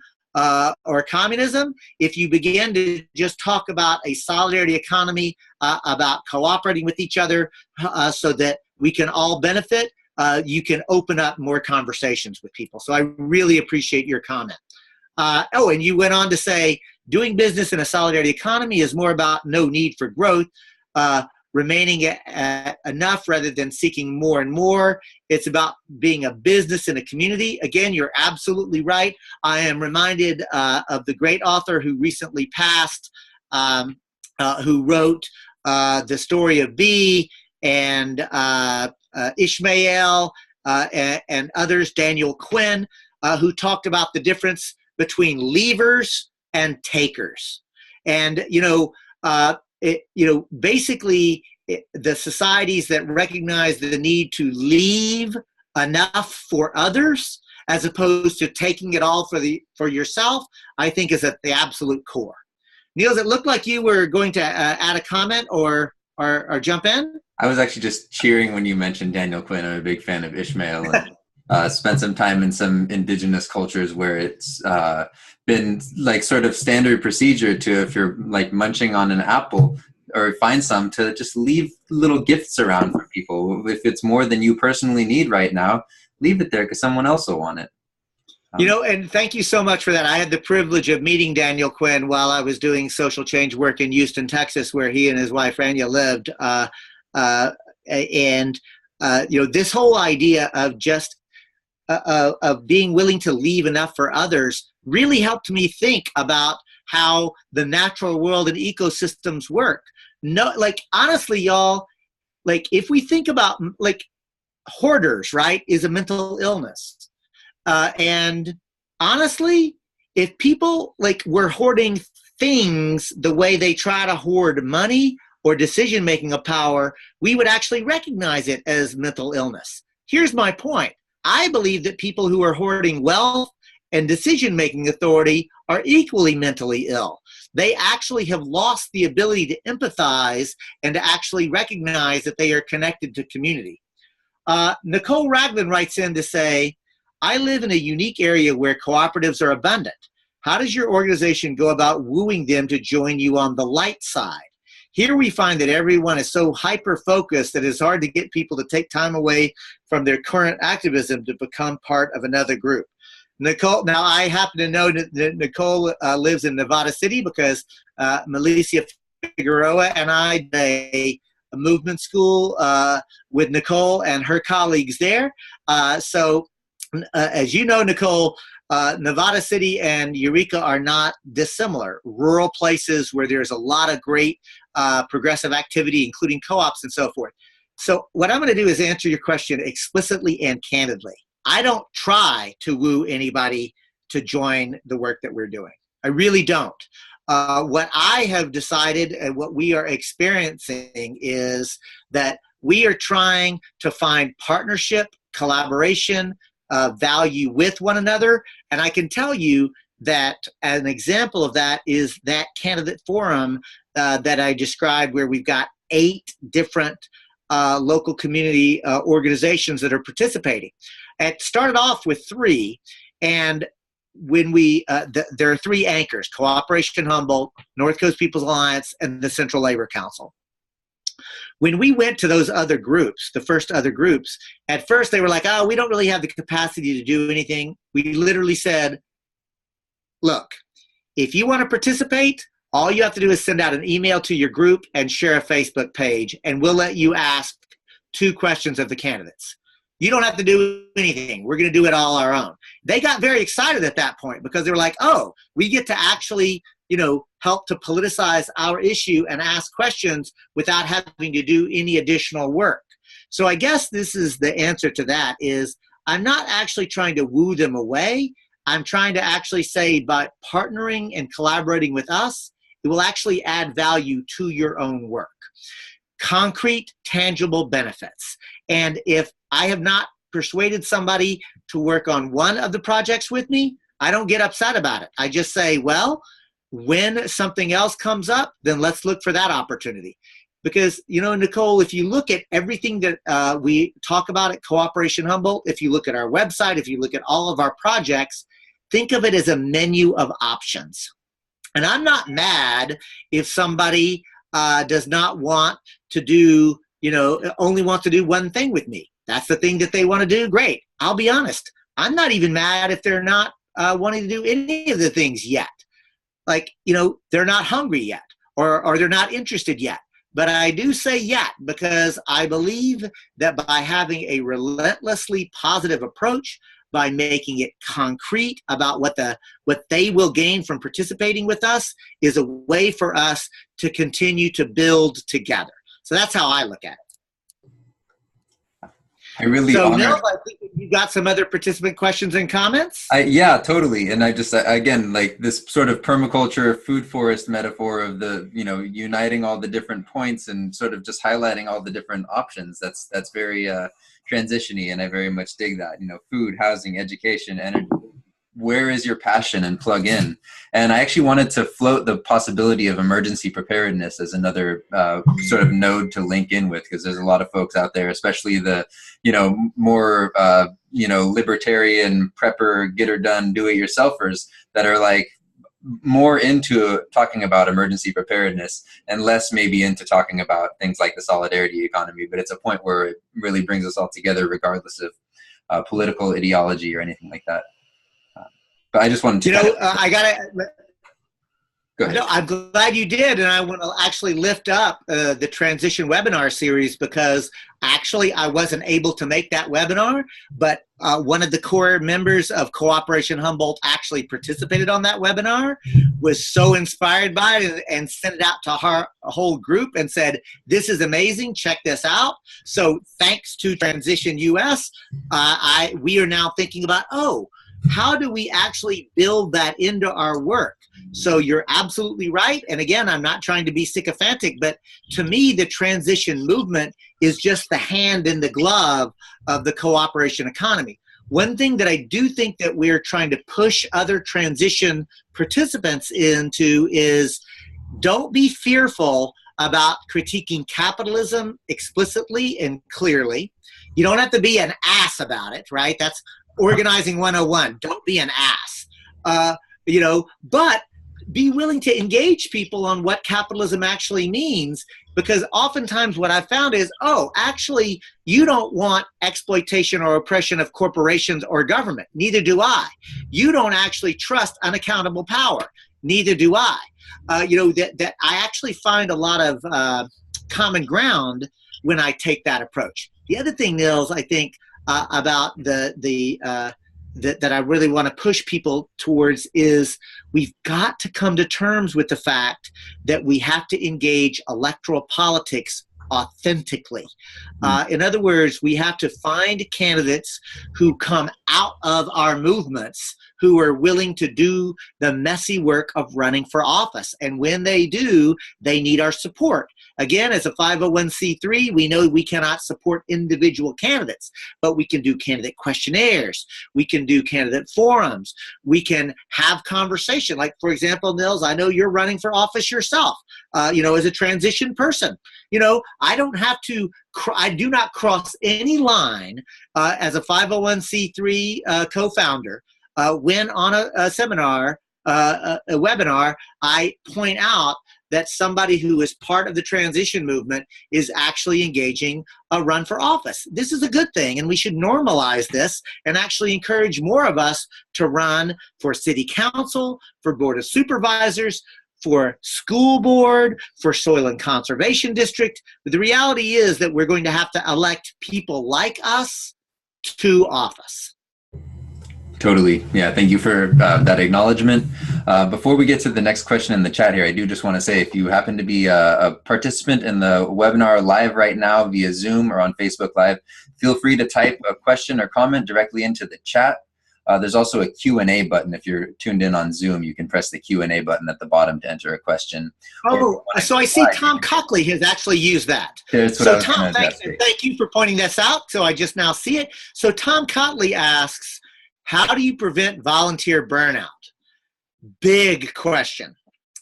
or communism, if you begin to just talk about a solidarity economy, about cooperating with each other so that we can all benefit, you can open up more conversations with people. So I really appreciate your comment. And you went on to say, doing business in a solidarity economy is more about no need for growth, remaining at enough rather than seeking more and more. It's about being a business in a community. Again, you're absolutely right. I am reminded of the great author who recently passed, who wrote The Story of B and Ishmael and others, Daniel Quinn, who talked about the difference between leavers and takers. And, basically the societies that recognize the need to leave enough for others as opposed to taking it all for yourself, I think is at the absolute core. Niels, it looked like you were going to add a comment or jump in. I was actually just cheering when you mentioned Daniel Quinn. I'm a big fan of Ishmael and spent some time in some indigenous cultures where it's been like sort of standard procedure to, if you're like munching on an apple or find some, to just leave little gifts around for people. If it's more than you personally need right now, leave it there because someone else will want it. And thank you so much for that. I had the privilege of meeting Daniel Quinn while I was doing social change work in Houston, Texas, where he and his wife Rania lived. And this whole idea of just of being willing to leave enough for others really helped me think about how the natural world and ecosystems work. No, like honestly, y'all, like if we think about like hoarders, right, is a mental illness. And honestly, if people like were hoarding things the way they try to hoard money or decision-making of power, we would actually recognize it as mental illness. Here's my point. I believe that people who are hoarding wealth and decision-making authority are equally mentally ill. They actually have lost the ability to empathize and to actually recognize that they are connected to community. Nicole Ragland writes in to say, I live in a unique area where cooperatives are abundant. How does your organization go about wooing them to join you on the light side? Here we find that everyone is so hyper-focused that it's hard to get people to take time away from their current activism to become part of another group. Nicole, now I happen to know that Nicole lives in Nevada City because Melissa Figueroa and I did a movement school with Nicole and her colleagues there. So as you know, Nicole, Nevada City and Eureka are not dissimilar. Rural places where there's a lot of great progressive activity, including co-ops and so forth. So what I'm going to do is answer your question explicitly and candidly. I don't try to woo anybody to join the work that we're doing. I really don't. What I have decided and what we are experiencing is that we are trying to find partnership, collaboration, value with one another. And I can tell you that an example of that is that candidate forum that I described, where we've got 8 different local community organizations that are participating. It started off with 3, and when we, there are 3 anchors: Cooperation Humboldt, North Coast People's Alliance, and the Central Labor Council. When we went to those other groups, the first other groups, at first they were like, oh, we don't really have the capacity to do anything. We literally said, look, if you want to participate, all you have to do is send out an email to your group and share a Facebook page, and we'll let you ask 2 questions of the candidates. You don't have to do anything. We're going to do it all our own. They got very excited at that point because they were like, oh, we get to actually, help to politicize our issue and ask questions without having to do any additional work. So I guess this is the answer to that is I'm not actually trying to woo them away. I'm trying to actually say by partnering and collaborating with us, it will actually add value to your own work. Concrete, tangible benefits. And if I have not persuaded somebody to work on one of the projects with me, I don't get upset about it. I just say, well, when something else comes up, then let's look for that opportunity. Because, Nicole, if you look at everything that we talk about at Cooperation Humboldt, if you look at our website, if you look at all of our projects, think of it as a menu of options. And I'm not mad if somebody does not want to do, only wants to do one thing with me. That's the thing that they want to do. Great. I'll be honest. I'm not even mad if they're not wanting to do any of the things yet. Like, they're not hungry yet or they're not interested yet. But I do say yet because I believe that by having a relentlessly positive approach, by making it concrete about what they will gain from participating with us, is a way for us to continue to build together. So that's how I look at it. I really so Nils, I think you got some other participant questions and comments. Yeah, totally. And I just, again, like this sort of permaculture food forest metaphor of the, uniting all the different points and sort of just highlighting all the different options. That's very transition-y, and I very much dig that. Food, housing, education, energy. Where is your passion, and plug in? And I actually wanted to float the possibility of emergency preparedness as another sort of node to link in with, because there's a lot of folks out there, especially the, more, libertarian prepper, get her done, do it yourselfers that are like more into talking about emergency preparedness and less maybe into talking about things like the solidarity economy. But it's a point where it really brings us all together regardless of political ideology or anything like that. But I just wanted to. Go ahead. No, I'm glad you did, and I want to actually lift up the transition webinar series, because actually I wasn't able to make that webinar, but one of the core members of Cooperation Humboldt actually participated on that webinar, was so inspired by it, and sent it out to a whole group and said, this is amazing, check this out. So thanks to Transition US, we are now thinking about, how do we actually build that into our work? So you're absolutely right. And again, I'm not trying to be sycophantic, but to me, the transition movement is just the hand in the glove of the cooperation economy. One thing that I do think that we're trying to push other transition participants into is, don't be fearful about critiquing capitalism explicitly and clearly. You don't have to be an ass about it, right? That's Organizing 101. Don't be an ass. But be willing to engage people on what capitalism actually means, because oftentimes what I've found is, actually, you don't want exploitation or oppression of corporations or government. Neither do I. You don't actually trust unaccountable power. Neither do I. That I actually find a lot of common ground when I take that approach. The other thing, Nils, I think, about that I really want to push people towards is, we've got to come to terms with the fact that we have to engage electoral politics authentically. In other words, we have to find candidates who come out of our movements, who are willing to do the messy work of running for office. And when they do, they need our support. Again, as a 501c3, we know we cannot support individual candidates, but we can do candidate questionnaires. We can do candidate forums. We can have conversation. Like, for example, Nils, I know you're running for office yourself, as a transition person. I don't have to, I do not cross any line as a 501c3 co-founder. When on a seminar, a webinar, I point out that somebody who is part of the transition movement is actually engaging a run for office. This is a good thing, and we should normalize this and actually encourage more of us to run for city council, for board of supervisors, for school board, for soil and conservation district. But the reality is that we're going to have to elect people like us to office. Totally. Yeah. Thank you for that acknowledgement. Before we get to the next question in the chat here, I do just want to say, if you happen to be a participant in the webinar live right now via Zoom or on Facebook Live, feel free to type a question or comment directly into the chat. There's also a Q&A button. If you're tuned in on Zoom, you can press the Q&A button at the bottom to enter a question. So I see Tom Cockley has actually used that. So Tom, thank you for pointing this out. So I just now see it. So Tom Cockley asks, how do you prevent volunteer burnout? Big question.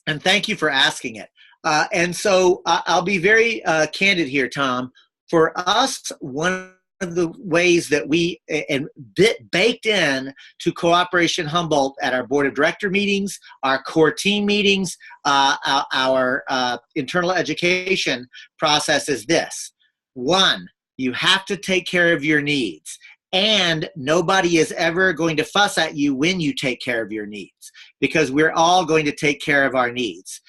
And thank you for asking it. And so I'll be very candid here, Tom. For us, one of the ways that we baked in to Cooperation Humboldt at our board of director meetings, our core team meetings, our internal education process is this. One, you have to take care of your needs. And nobody is ever going to fuss at you when you take care of your needs, because we're all going to take care of our needs.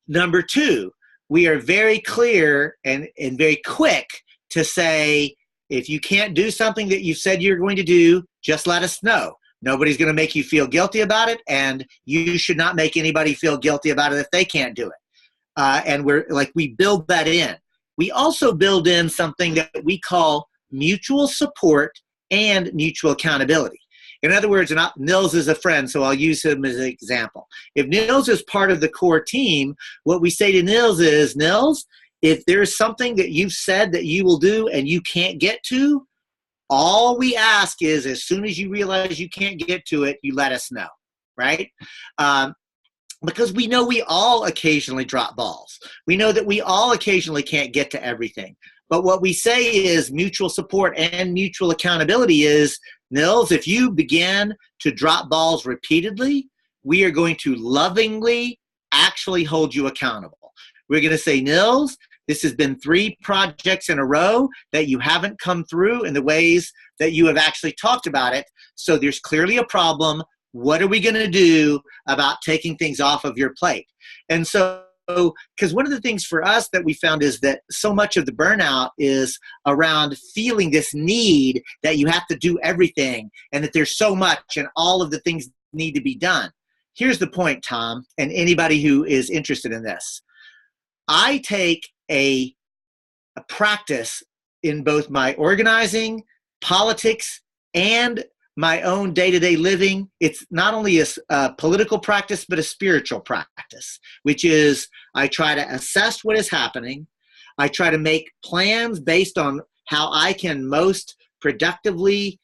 Number two, we are very clear and very quick to say, if you can't do something that you said you're going to do, just let us know. Nobody's going to make you feel guilty about it, and you should not make anybody feel guilty about it if they can't do it. And we build that in. We also build in something that we call mutual support and mutual accountability. In other words, Nils is a friend, so I'll use him as an example. If Nils is part of the core team, what we say to Nils is, Nils, if there's something that you've said that you will do and you can't get to, all we ask is, as soon as you realize you can't get to it, you let us know, right? Because we know we all occasionally drop balls. We know that we all occasionally can't get to everything. But what we say is mutual support and mutual accountability is, Nils, if you begin to drop balls repeatedly, we are going to lovingly actually hold you accountable. We're going to say, Nils, this has been 3 projects in a row that you haven't come through in the ways that you have actually talked about it. So there's clearly a problem. What are we going to do about taking things off of your plate? And so, because one of the things for us that we found is that so much of the burnout is around feeling this need that you have to do everything and that there's so much and all of the things need to be done. Here's the point, Tom, and anybody who is interested in this. I take a practice in both my organizing, politics, and my own day-to-day living. It's not only a political practice, but a spiritual practice, which is I try to assess what is happening. I try to make plans based on how I can most productively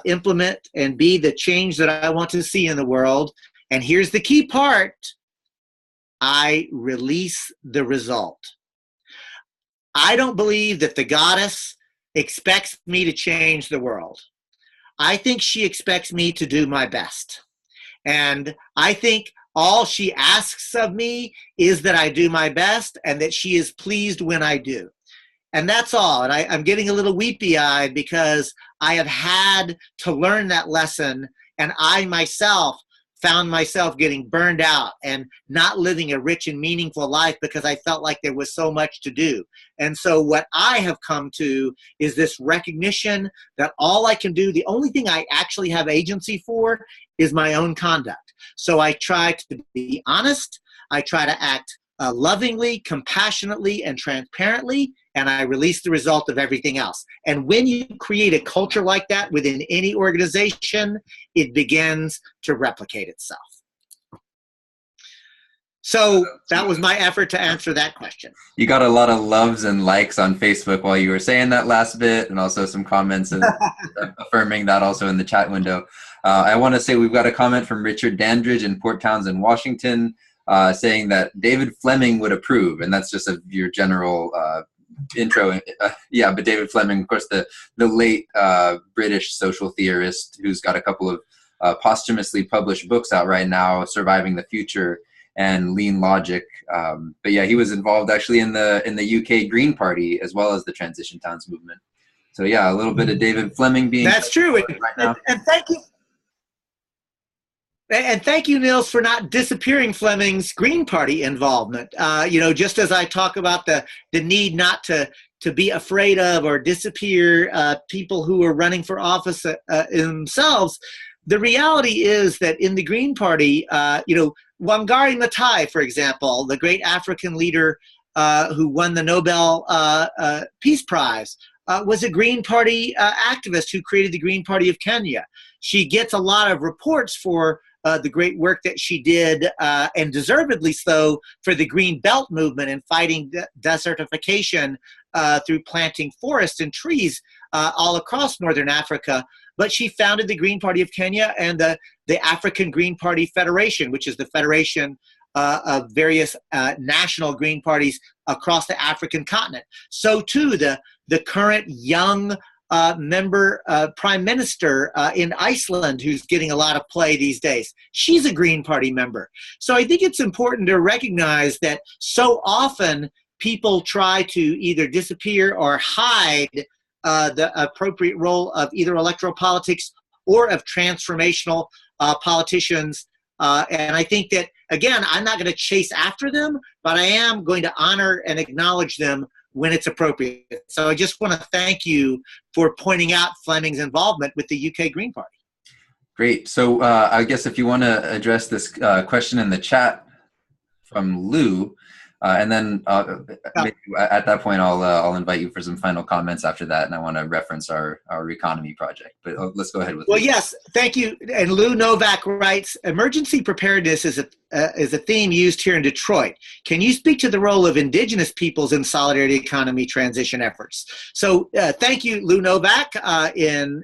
implement and be the change that I want to see in the world. And here's the key part. I release the result. I don't believe that the goddess expects me to change the world. I think she expects me to do my best. And I think all she asks of me is that I do my best and that she is pleased when I do. And that's all. And I'm getting a little weepy-eyed because I have had to learn that lesson, and I myself found myself getting burned out and not living a rich and meaningful life because I felt like there was so much to do. And so what I have come to is this recognition that all I can do, the only thing I actually have agency for is my own conduct. So I try to be honest. I try to act lovingly, compassionately, and transparently, and I release the result of everything else. And when you create a culture like that within any organization, it begins to replicate itself. So that was my effort to answer that question. You got a lot of loves and likes on Facebook while you were saying that last bit, and also some comments and affirming that also in the chat window. I want to say we've got a comment from Richard Dandridge in Port Townsend, Washington, saying that David Fleming would approve, and that's just your general intro. Yeah, but David Fleming, of course, the late British social theorist who's got a couple of posthumously published books out right now, Surviving the Future and Lean Logic. But yeah, he was involved actually in the UK Green Party as well as the Transition Towns movement. So yeah, a little bit of David Fleming being— That's true. Right now. And thank you. And thank you, Nils, for not disappearing Fleming's Green Party involvement. Just as I talk about the need not to be afraid of or disappear people who are running for office themselves, the reality is that in the Green Party, Wangari Maathai, for example, the great African leader who won the Nobel Peace Prize, was a Green Party activist who created the Green Party of Kenya. She gets a lot of reports for the great work that she did, and deservedly so, for the Green Belt movement and fighting desertification through planting forests and trees all across Northern Africa. But she founded the Green Party of Kenya and the African Green Party Federation, which is the federation of various national Green parties across the African continent. So too, the current young Prime Minister in Iceland, who's getting a lot of play these days. She's a Green Party member. So I think it's important to recognize that so often people try to either disappear or hide the appropriate role of either electoral politics or of transformational politicians. And I think that, again, I'm not going to chase after them, but I am going to honor and acknowledge them when it's appropriate. So I just want to thank you for pointing out Fleming's involvement with the UK Green Party. Great. So I guess if you want to address this question in the chat from Lou, and then maybe at that point I'll invite you for some final comments after that, and I want to reference our economy project. But let's go ahead with. Well, yes, thank you. And Lou Novak writes, emergency preparedness is a theme used here in Detroit. Can you speak to the role of indigenous peoples in solidarity economy transition efforts? So thank you, Lou Novak, in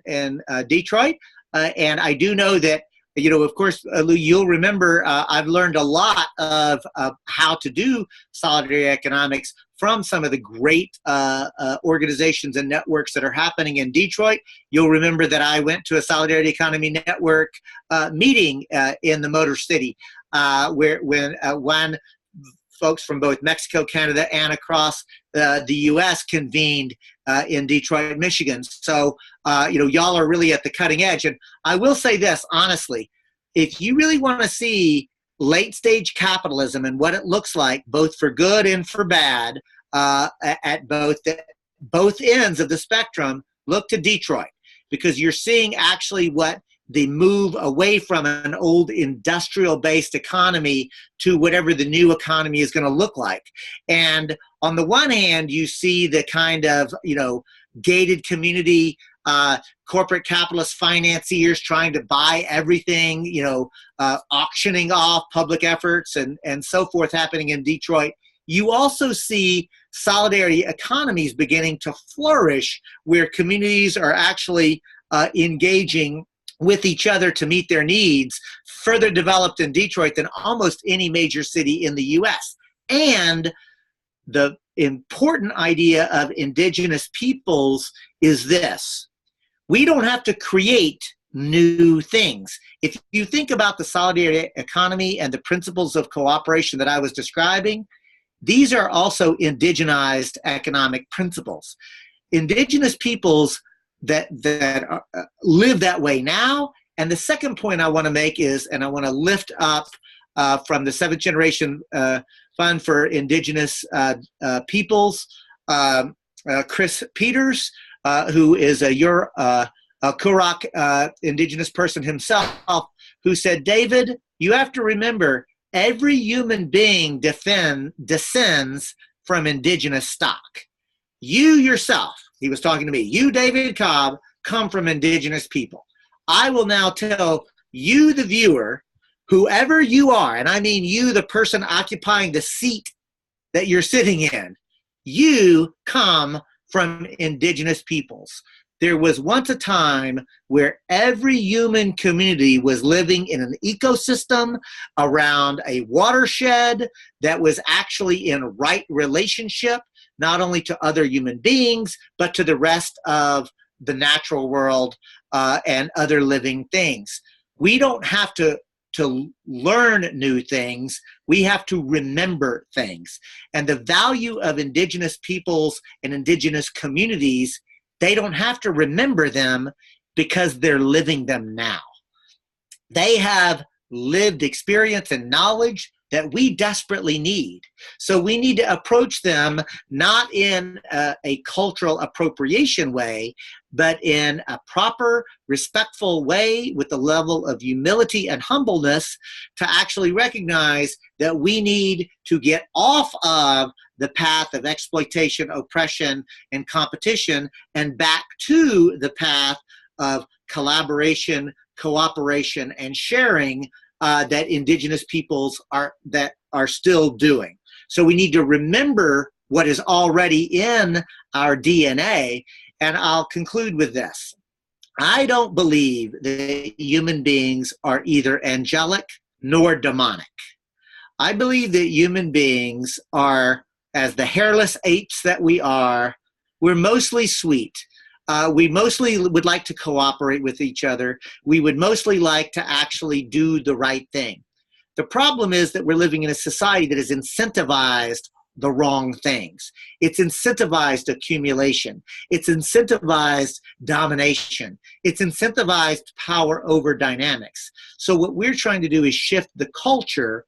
Detroit. And I do know that, of course, Lou, you'll remember I've learned a lot of how to do solidarity economics from some of the great organizations and networks that are happening in Detroit. You'll remember that I went to a Solidarity Economy Network meeting in the Motor City, when folks from both Mexico, Canada, and across the U.S. convened in Detroit, Michigan. So, y'all are really at the cutting edge. And I will say this, honestly, if you really want to see late stage capitalism and what it looks like, both for good and for bad, at both ends of the spectrum, look to Detroit, because you're seeing actually what the move away from an old industrial-based economy to whatever the new economy is going to look like. And on the one hand, you see the kind of, gated community, corporate capitalist financiers trying to buy everything, auctioning off public efforts and so forth happening in Detroit. You also see solidarity economies beginning to flourish, where communities are actually engaging with each other to meet their needs, further developed in Detroit than almost any major city in the US. And the important idea of indigenous peoples is this: we don't have to create new things. If you think about the solidarity economy and the principles of cooperation that I was describing, these are also indigenized economic principles. Indigenous peoples that live that way now. And the second point I want to make is, and I want to lift up from the 7th Generation Fund for Indigenous Peoples, Chris Peters, who is a Kurok indigenous person himself, who said, David, you have to remember, every human being descends from indigenous stock. You yourself, he was talking to me, you, David Cobb, come from indigenous people. I will now tell you, the viewer, whoever you are, and I mean you, the person occupying the seat that you're sitting in, you come from indigenous peoples. There was once a time where every human community was living in an ecosystem around a watershed that was actually in right relationship, not only to other human beings, but to the rest of the natural world and other living things. We don't have to learn new things. We have to remember things. And the value of indigenous peoples and indigenous communities, they don't have to remember them because they're living them now. They have lived experience and knowledge that we desperately need. So we need to approach them not in a cultural appropriation way, but in a proper, respectful way with the level of humility and humbleness to actually recognize that we need to get off of the path of exploitation, oppression, and competition and back to the path of collaboration, cooperation, and sharing that indigenous peoples are still doing. So we need to remember what is already in our DNA. And I'll conclude with this. I don't believe that human beings are either angelic nor demonic. I believe that human beings are, as the hairless apes that we are, we're mostly sweet. We mostly would like to cooperate with each other. We would mostly like to actually do the right thing. The problem is that we're living in a society that has incentivized the wrong things. It's incentivized accumulation. It's incentivized domination. It's incentivized power over dynamics. So what we're trying to do is shift the culture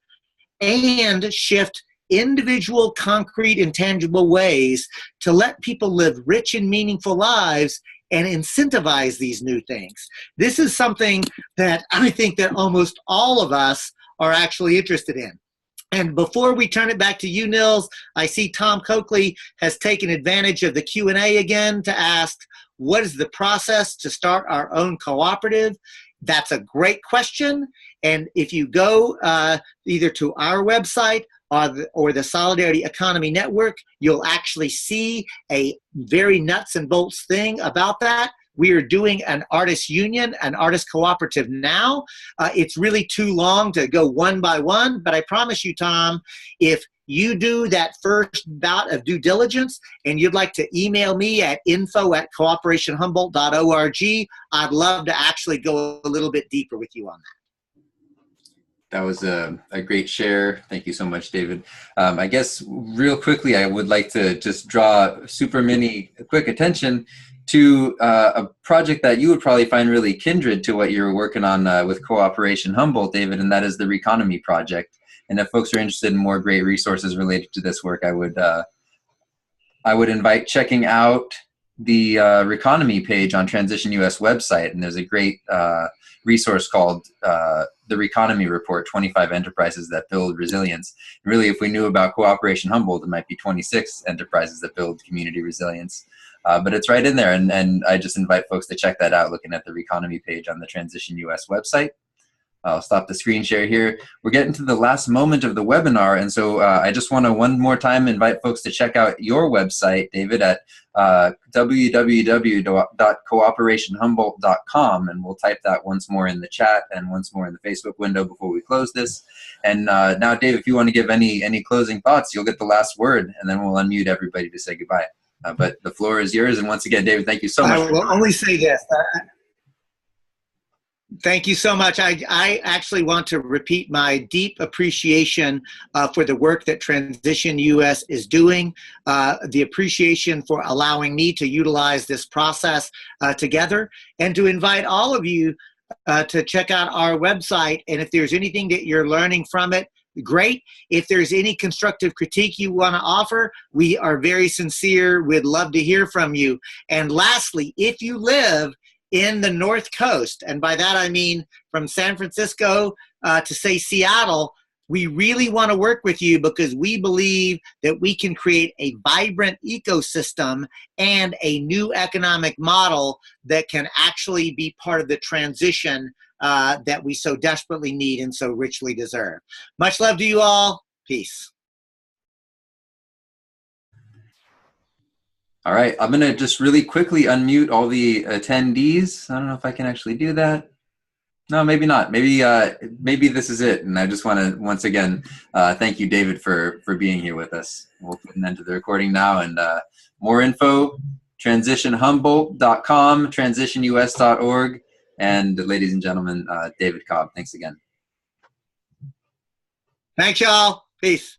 and shift individual, concrete, intangible ways to let people live rich and meaningful lives and incentivize these new things. This is something that I think that almost all of us are actually interested in. And before we turn it back to you, Nils, I see Tom Coakley has taken advantage of the Q&A again to ask, what is the process to start our own cooperative? That's a great question. And if you go either to our website or the Solidarity Economy Network, you'll actually see a very nuts and bolts thing about that. We are doing an artist union, an artist cooperative now. It's really too long to go one by one, but I promise you, Tom, if you do that first bout of due diligence and you'd like to email me at info@cooperationhumboldt.org, I'd love to actually go a little bit deeper with you on that. That was a great share. Thank you so much, David. I guess real quickly, I would like to just draw super mini quick attention to a project that you would probably find really kindred to what you're working on with Cooperation Humboldt, David, and that is the Reconomy Project. And if folks are interested in more great resources related to this work, I would invite checking out the Reconomy page on Transition US website. And there's a great resource called the Reconomy Report, 25 Enterprises That Build Resilience. And really, if we knew about Cooperation Humboldt, it might be 26 enterprises that build community resilience. But it's right in there, and I just invite folks to check that out looking at the Reconomy page on the Transition US website. I'll stop the screen share here. We're getting to the last moment of the webinar, and so I just want to one more time invite folks to check out your website, David, at www.cooperationhumboldt.com, and we'll type that once more in the chat and once more in the Facebook window before we close this. And now, Dave, if you want to give any closing thoughts, you'll get the last word, and then we'll unmute everybody to say goodbye. But the floor is yours, and once again, David, thank you so much. I will only say this. Thank you so much. I actually want to repeat my deep appreciation for the work that Transition US is doing, the appreciation for allowing me to utilize this process together, and to invite all of you to check out our website. And if there's anything that you're learning from it, great. If there's any constructive critique you want to offer, we are very sincere. We'd love to hear from you. And lastly, if you live in the North Coast, and by that I mean from San Francisco to say Seattle, we really want to work with you because we believe that we can create a vibrant ecosystem and a new economic model that can actually be part of the transition that we so desperately need and so richly deserve. Much love to you all. Peace. All right, I'm going to just really quickly unmute all the attendees. I don't know if I can actually do that. No, maybe not. Maybe this is it. And I just want to, once again, thank you, David, for being here with us. We'll put an end to the recording now. And more info, transitionhumboldt.com, transitionus.org. And ladies and gentlemen, David Cobb, thanks again. Thanks, y'all. Peace.